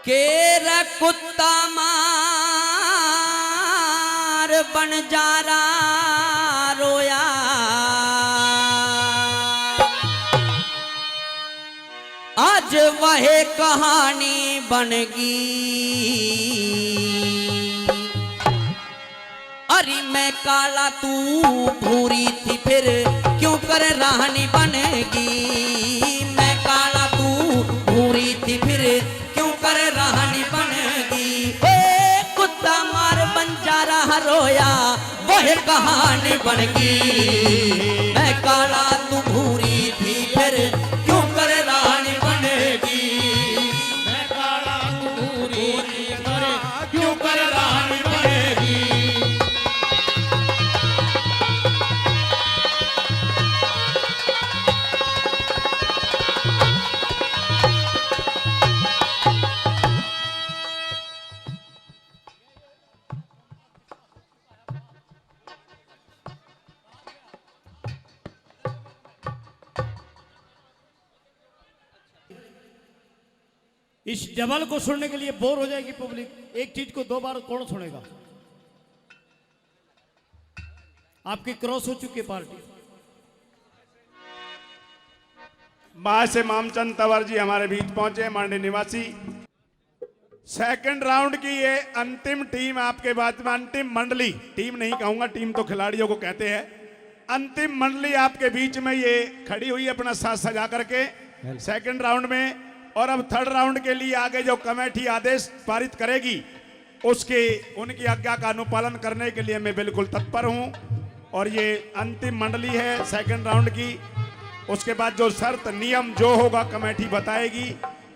केरा कुत्ता मार बन जा रहा रोया, आज वह कहानी बनेगी। अरे मैं काला तू भूरी थी फिर क्यों कर रानी बनेगी। मैं काला तू भूरी थी फिर क्यों कर रानी बनेगी। ए कुत्ता मार बन जा रहा रोया वह कहानी बनेगी। मैं काला तू भूरी थी फिर क्यों कर रानी बनेगी। मैं काला तू भूरी थी फिर क्यों कर रानी बनेगी। इस डबल को सुनने के लिए बोर हो जाएगी पब्लिक। एक चीज को दो बार कौन सुनेगा। आपकी क्रॉस हो चुकी है पार्टी। वहां से मामचंद तंवर जी हमारे बीच पहुंचे, मांडे निवासी। सेकंड राउंड की ये अंतिम टीम आपके बाद में, अंतिम मंडली, टीम नहीं कहूंगा, टीम तो खिलाड़ियों को कहते हैं। अंतिम मंडली आपके बीच में ये खड़ी हुई है अपना साथ सजा करके सेकंड राउंड में। और अब थर्ड राउंड के लिए आगे जो कमेटी आदेश पारित करेगी उसके उनकी आज्ञा का अनुपालन करने के लिए मैं बिल्कुल तत्पर हूं। और ये अंतिम मंडली है सेकंड राउंड की। उसके बाद जो शर्त नियम जो होगा कमेटी बताएगी।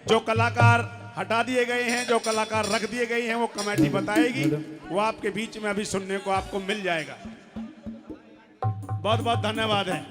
जो कलाकार हटा दिए गए हैं, जो कलाकार रख दिए गए हैं, वो कमेटी बताएगी। वो आपके बीच में अभी सुनने को आपको मिल जाएगा। बहुत बहुत धन्यवाद है।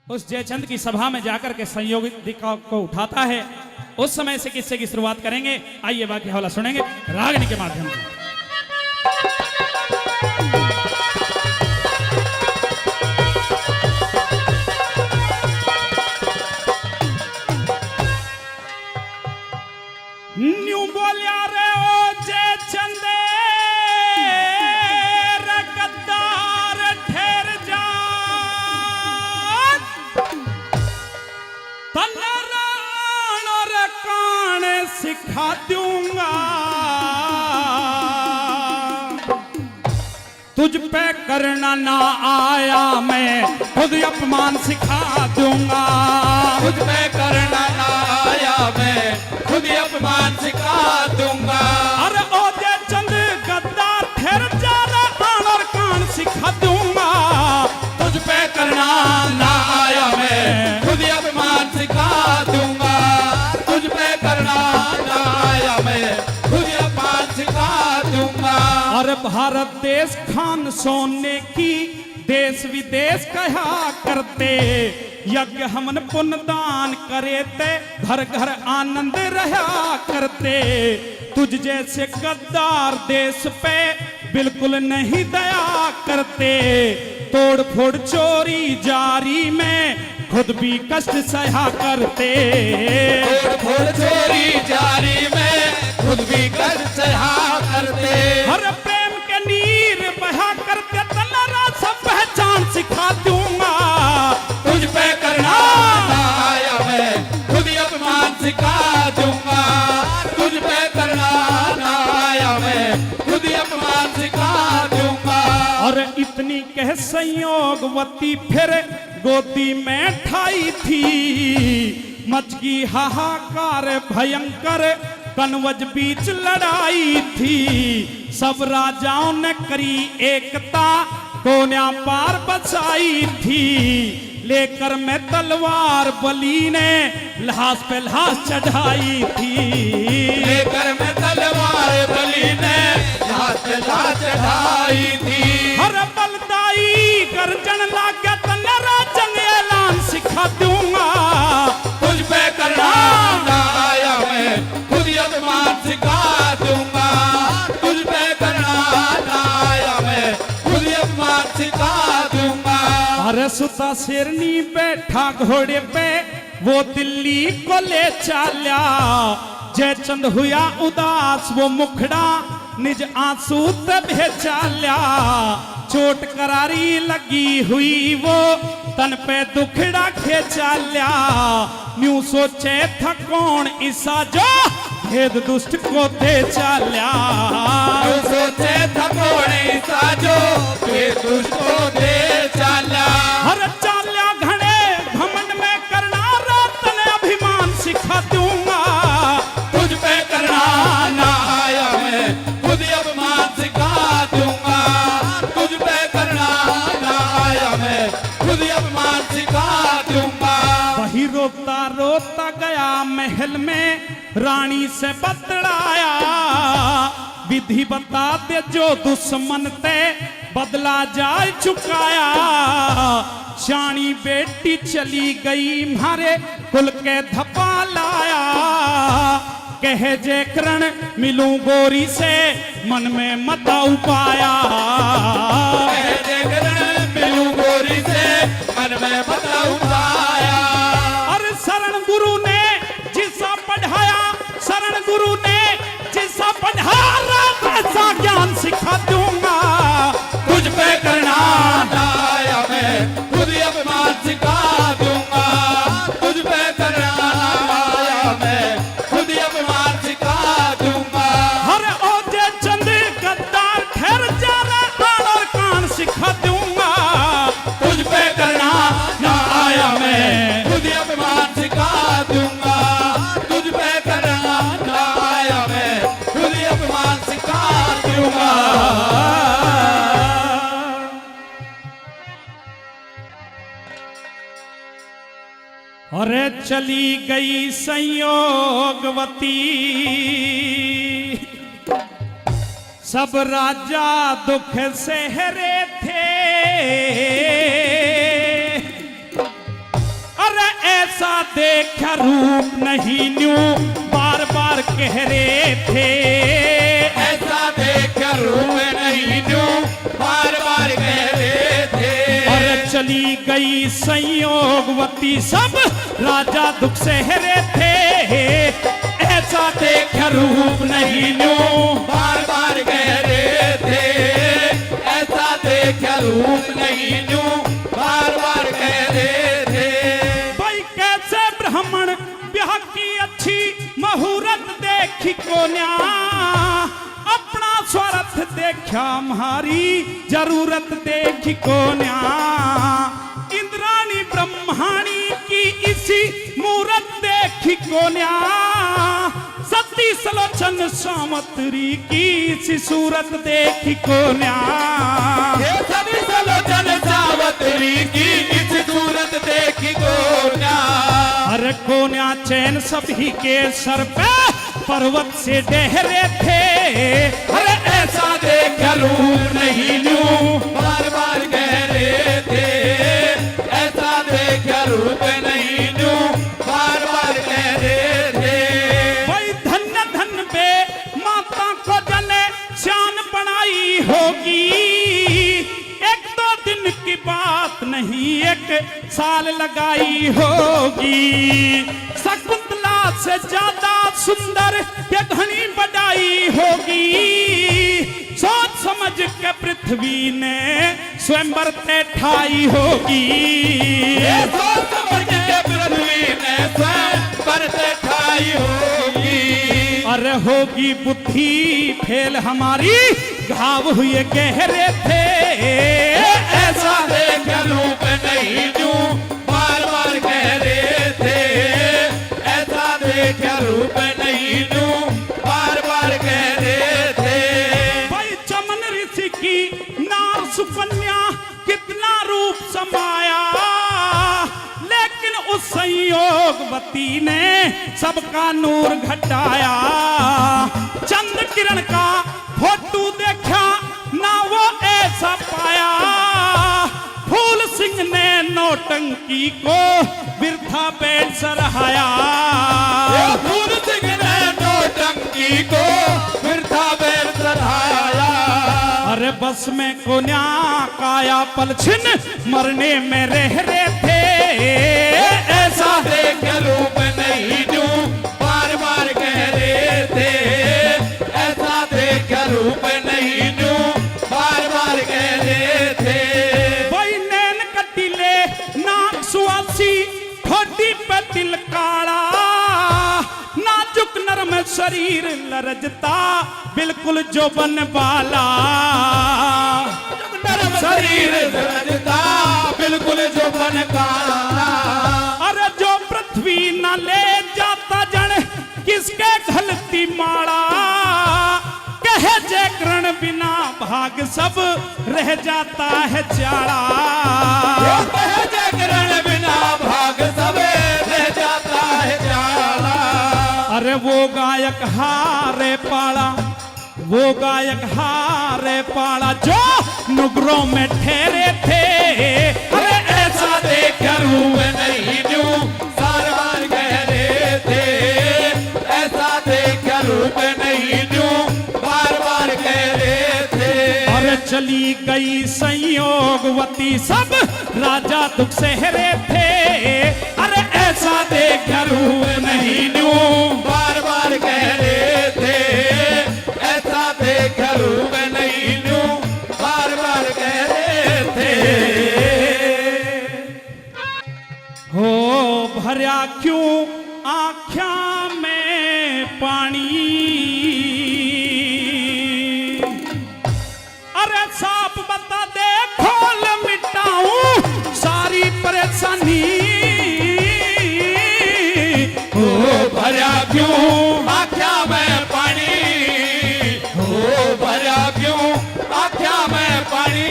उस जयचंद की सभा में जाकर के संयोगिका को उठाता है। उस समय से किस्से की शुरुआत करेंगे। आइए बाकी हवाला सुनेंगे रागनी के माध्यम से। न्यू बोलिया रे ओ जयचंदे रे गद्दार ठहर जा, तन्नरान और कान सिखा दूंगा, तुझ पे करना ना आया मैं खुद अपमान सिखा दूंगा, तुझ पे करना ना आया मैं खुद ही अपमान सिखा दूंगा। अरे ओ जयचंद गद्दार ठहर जा रे आन और कान सिखा दूंगा, तुझ पे करना ना आया मैं खुद ही अपमान सिखा दूंगा, तुझ पे करना ना आया मैं खुद ही अपमान सिखा दूंगा। और भारत देश खान सोने की देश विदेश कहा करते, यज्ञ हमन पुण्य दान करे ते घर घर आनंद रहा करते, तुझ जैसे गद्दार देश पे बिल्कुल नहीं दया करते, तोड़ फोड़ चोरी जारी में खुद भी कष्ट सहा करते, तोड़ फोड़ चोरी जारी में खुद भी कष्ट सहा करते, हर प्रेम के नीर बहा करते, तन्नरा सब पहचान सिखा दूंगा, तुझ पे करना ना आया मैं खुद ही अपमान सिखा दूंगा, तुझ पे करना ना आया मैं खुद ही अपमान सिखा दूंगा। और इतनी कह संयोगवती फिर गोदी में ठाई थी, मचगी हाहाकार भयंकर कनवज बीच लड़ाई थी, सब राजाओं ने करी एकता कोन्या पार बचाई थी, लेकर मैं तलवार बली ने लाश पे लाश चढ़ाई थी, लेकर मैं तलवार बली ने लाश पे लाश चढ़ाई थी, हर बलदाई गर्जन लागा तन्नरा जंग ऐलान सिखा दूंगा, तुझ पे करना ना आया मैं खुद ही अपमान सिखा दूंगा, तुझ पे करना ना आया मैं खुद ही अपमान सिखा दूंगा। अरे सुता शेरनी बैठा घोड़े पे वो दिल्ली को ले चाल्या, जयचंद हुआ उदास वो मुखड़ा निज आंसू तबे चाल्या, चोट करारी लगी हुई वो तन पे दुखड़ा खेचाल्या, न्यू सोचे था कौन ईसा जो भेद दुष्ट को दे चाल्या, तू सोचे था कौन ईसा जो भेद दुष्ट को दे चाल्या, हर चाल्या घने घमंड में करना रतन अभिमान सिखा दूंगा, तुझ पे करना ना आया मैं खुद ही अपमान सिखा दूंगा, तुझ पे करना ना आया मैं खुद ही अपमान सिखा दूंगा। वही रोता रोता गया महल में रानी से बतलाया, विधि बता दे जो दुश्मन ते बदला जाए चुकाया, शानी बेटी चली गई मारे कुल के धपा लाया, कहे जे करण मिलूं गोरी से मन में मता उपाया, कहे जे करण मिलूं गोरी से मन में मता उपाया, और शरण गुरु ने जिस गुरु ने जैसा पढ़ाया वैसा ज्ञान सिखा दूंगा। तुझ पे करना ना आया मैं खुद अभिमान सिखा दूंगा। तुझ पे करना ना आया मैं खुद अभिमान सिखा दूंगा। हर ओजे चंद गद्दार ठहर जा रहा और कान सिखा दूंगा। तुझ पे करना ना आया मैं खुद अभिमान सिखा दूंगा। तुझ पे करना ना आया मैं खुद अभिमान सिखा दूंगा। अरे चली गई संयोगवती सब राजा दुख सहरे थे। अरे ऐसा देखा रूप नहीं न्यू बार बार कह रहे थे। ऐसा देखा रूप नहीं न्यू बार बार कह रहे थे। अरे चली गई संयोगवती सब राजा दुख सहरे थे। ऐसा देखा रूप नहीं न्यू बार बार कह रहे थे। ऐसा देखा रूप नहीं न्यू बार बार कह रहे थे। भाई कैसे ब्राह्मण ब्याह की अच्छी मुहूर्त देखी कोन्या। अपना स्वार्थ देखा हमारी जरूरत देखी कोन्या। इंद्राणी ब्रह्माणी की इसी मूरत देखी कोन्या। सती सलोचन सामत्री की इसी सूरत देखी कोन्या। ये सभी सलोचन सावत्री की इस सूरत देखी कोन्या। अरे कोन्या चैन सभी के सर पे पर्वत से डहरे थे। अरे ऐसा देखा रूप नहीं न्यू बार बार कह रहे थे। ऐसा देखा रूप नहीं न्यू बार बार कह रहे थे। भाई धन्य धन पे माता को जने शान बनाई होगी। एक दो दिन की बात नहीं एक साल लगाई होगी। शकुंतला से ज्यादा सुंदर ये घनी बढ़ाई होगी। सोच समझ के पृथ्वी ने स्वयंवर ते ठाई होगी। ये सोच समझ के पृथ्वी ने स्वयंवर ते ठाई होगी। अरे होगी बुद्धि फेल हमारी घाव हुए गहरे थे। ऐसा देखा रूप नहीं न्यू बार बार कह रहे थे। ऐसा देखा रूप नहीं न्यू बार बार कह रहे थे। भाई चमन ऋषि की नार सुकन्या कितना रूप समाया। लेकिन उस संयोगवती ने सबका नूर घटाया। चंद्र किरण का फोटो देखा ना वो ऐसा पाया। फूल सिंह ने नौटंकी को बिरथा बैठ सराहाया। ये फूल सिंह ने नौटंकी को बिरथा बैठ सराहाया। अरे बस में कोन्या काया पलछिन मरने में रह रहे थे। ऐसा देखा रूप नहीं न्यू बार बार कह रहे थे। ऐसा देखा रूप नहीं न्यू बार बार कह रहे थे। भाई नैन कटीले नाक सुआसी ठोडी पे तिल काला। नाजुक नरम शरीर लरजता बिल्कुल जोबन वाला। नरम शरीर लरजता बिल्कुल जोबन काला। अरे जो पृथ्वी न ले जाता जन किसके घलती माड़ा। कहे जय करण बिना भाग सब रह जाता है चाड़ा। कहे जय करण बिना भाग सब रह जाता है चाड़ा। अरे वो गायक हारे पाड़ा वो गायक हारे पाड़ा जो नुगरों में ठहरे थे। अरे ऐसा देखा रूप नहीं न्यू बार बार कह रहे थे। ऐसा देखा रूप नहीं न्यू बार बार कह रहे थे। अरे चली गई संयोगवती सब राजा दुख सहरे थे। अरे ऐसा देखा रूप नहीं न्यू बार बार कह रहे आँख्या में पानी, अरे साफ बता दे खोल मिटाऊं सारी परेशानी। हो भरा क्यों आँख्या में पानी, हो भरा क्यों आँख्या में पानी।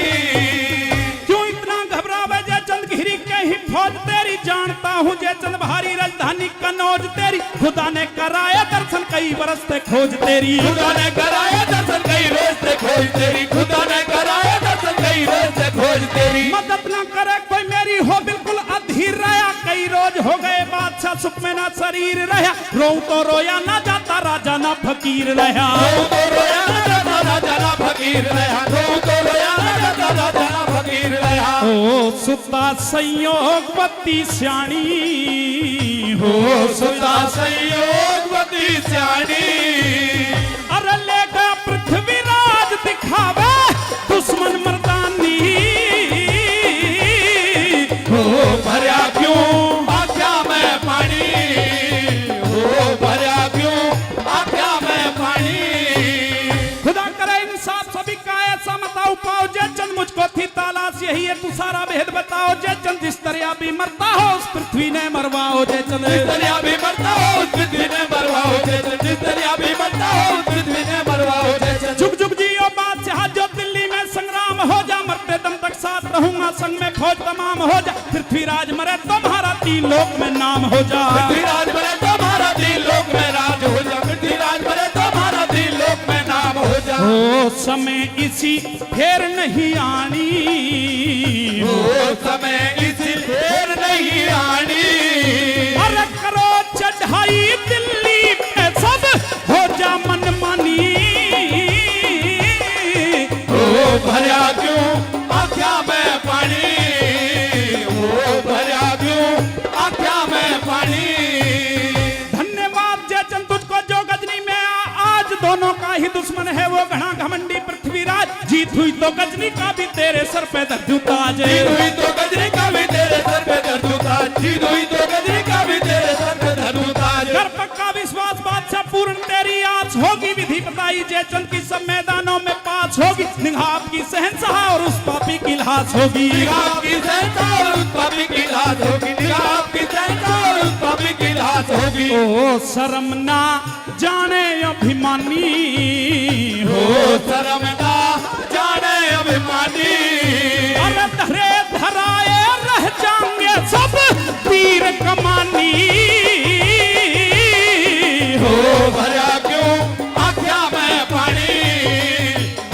क्यों इतना घबरावे जय चंद घिरी के ही फौज तेरी, जानता हूँ जय चंद भारी राजधानी कनौज तेरी। खुदा ने कराया दर्शन कई बरस से खोज तेरी, खुदा ने कराया दर्शन कई रोज से खोज तेरी, खुदा ने कराया दर्शन कई रोज से खोज तेरी। मदद ना करे कोई मेरी हो बिल्कुल अधीर रहा, कई रोज हो गए बादशाह सुख में ना शरीर रहा। रो तो रोया ना जाता राजा ना फकीर रहा, रो तो रोया ना जाता राजा ना फकीर रहा, रो तो रोया ना जाता राजा ना फकीर रहा। ओ सुता संयोगवती स्याणी, हो सुता संयोगवती स्याणी। अरे ले गया पृथ्वीराज दिखावे दुश्मन मर्दानी। हो भरा क्यों आँख्या में पानी, हो भरा क्यों आँख्या में पानी। खुदा करे इंसाफ सभी का ऐसा मताऊ पाओ जय चंद मुझको थी तलाश यही है तू सारा भेद बताओ। जय चंद जिस तरह भी मरता हो उस पृथ्वी ने मरवाओ। जय चंद जिस तरह भी मरता हो उस पृथ्वी ने मरवाओ। जय चंद जिस तरह भी मरता हो उस पृथ्वी ने मरवाओ। जय चंद जुग जुग जियो बादशाह जो दिल्ली में संग्राम हो जा, मरते दम तक साथ रहूंगा संग में फौज तमाम हो जा। पृथ्वीराज मरे तुम्हारा तीन लोक में नाम हो जा, पृथ्वीराज मरे तुम्हारा तीन लोक में राज हो जा, पृथ्वीराज मरे तुम्हारा तीन लोक में नाम हो जा। ओ समय इसी फेर नहीं आनी, हो समय इसी फेर नहीं आनी। अरे करो चढ़ाई दिल्ली पे सब हो जा मनमानी। हो भरा क्यों आँख्या में पानी, हो भरा क्यों आँख्या में पानी। धन्यवाद जय चंद तुझको जो गजनी में आज दोनों का ही दुश्मन है वो घना घमंडी पृथ्वीराज। जीत हुई तो गजनी का भी तेरे सर पे दर्द ताज, जीत हुई तो गजनी का भी तेरे सर पे दर्द ताज, जीत हुई तो गजनी का भी तेरे सर पे दर्द ताज। कर पक्का विश्वास बादशाह पूर्ण तेरी आस होगी, विधि बताई जय चंद की सब मैदानों में पास होगी। निगाह की सहनशाह और उस पापी की लाश होगी, निगाह की सहनशाह और उस पापी की लाश होगी, निगाह की सहनशाह और उस पापी की लाश होगी। ओ शर्म ना जाने अभिमानी, हो शर्म ना जाने अभिमानी। अरे धरे धराए रह जाएंगे सब तीर कमानी। हो भरा क्यों आँख्या में पानी,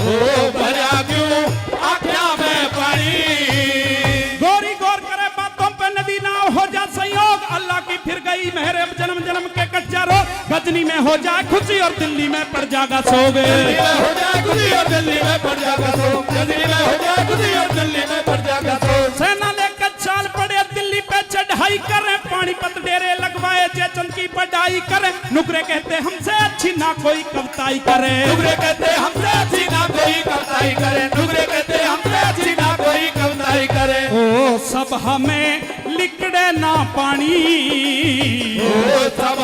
हो भरा क्यों आँख्या में पानी। गोरी गौर करे बातों पे नदी ना हो जा संयोग, अल्लाह की फिर गई मेहर जन्म जन्म के कच्चा रो। गजनी में हो जाए खुशी और दिल्ली में पड़ जागा सोगे, दिल्ली में हो जाए खुशी और दिल्ली में पड़ जागा सो, दिल्ली में हो जाए खुशी और दिल्ली में पड़ जागा सो। सेना लेकर चाल पड़े दिल्ली पे चढ़ाई करे, पानीपत डेरे लगवाए जय चंद की बढ़ाई करे। नुकरे कहते हमसे अच्छी ना कोई कविताई करे, नुकरे कहते हमसे अच्छी ना कोई कविताई करे, नुकरे कहते हमसे अच्छी ना कोई कविताई करे। ओ सब हमें लिकड़े ना पानी, ओ सब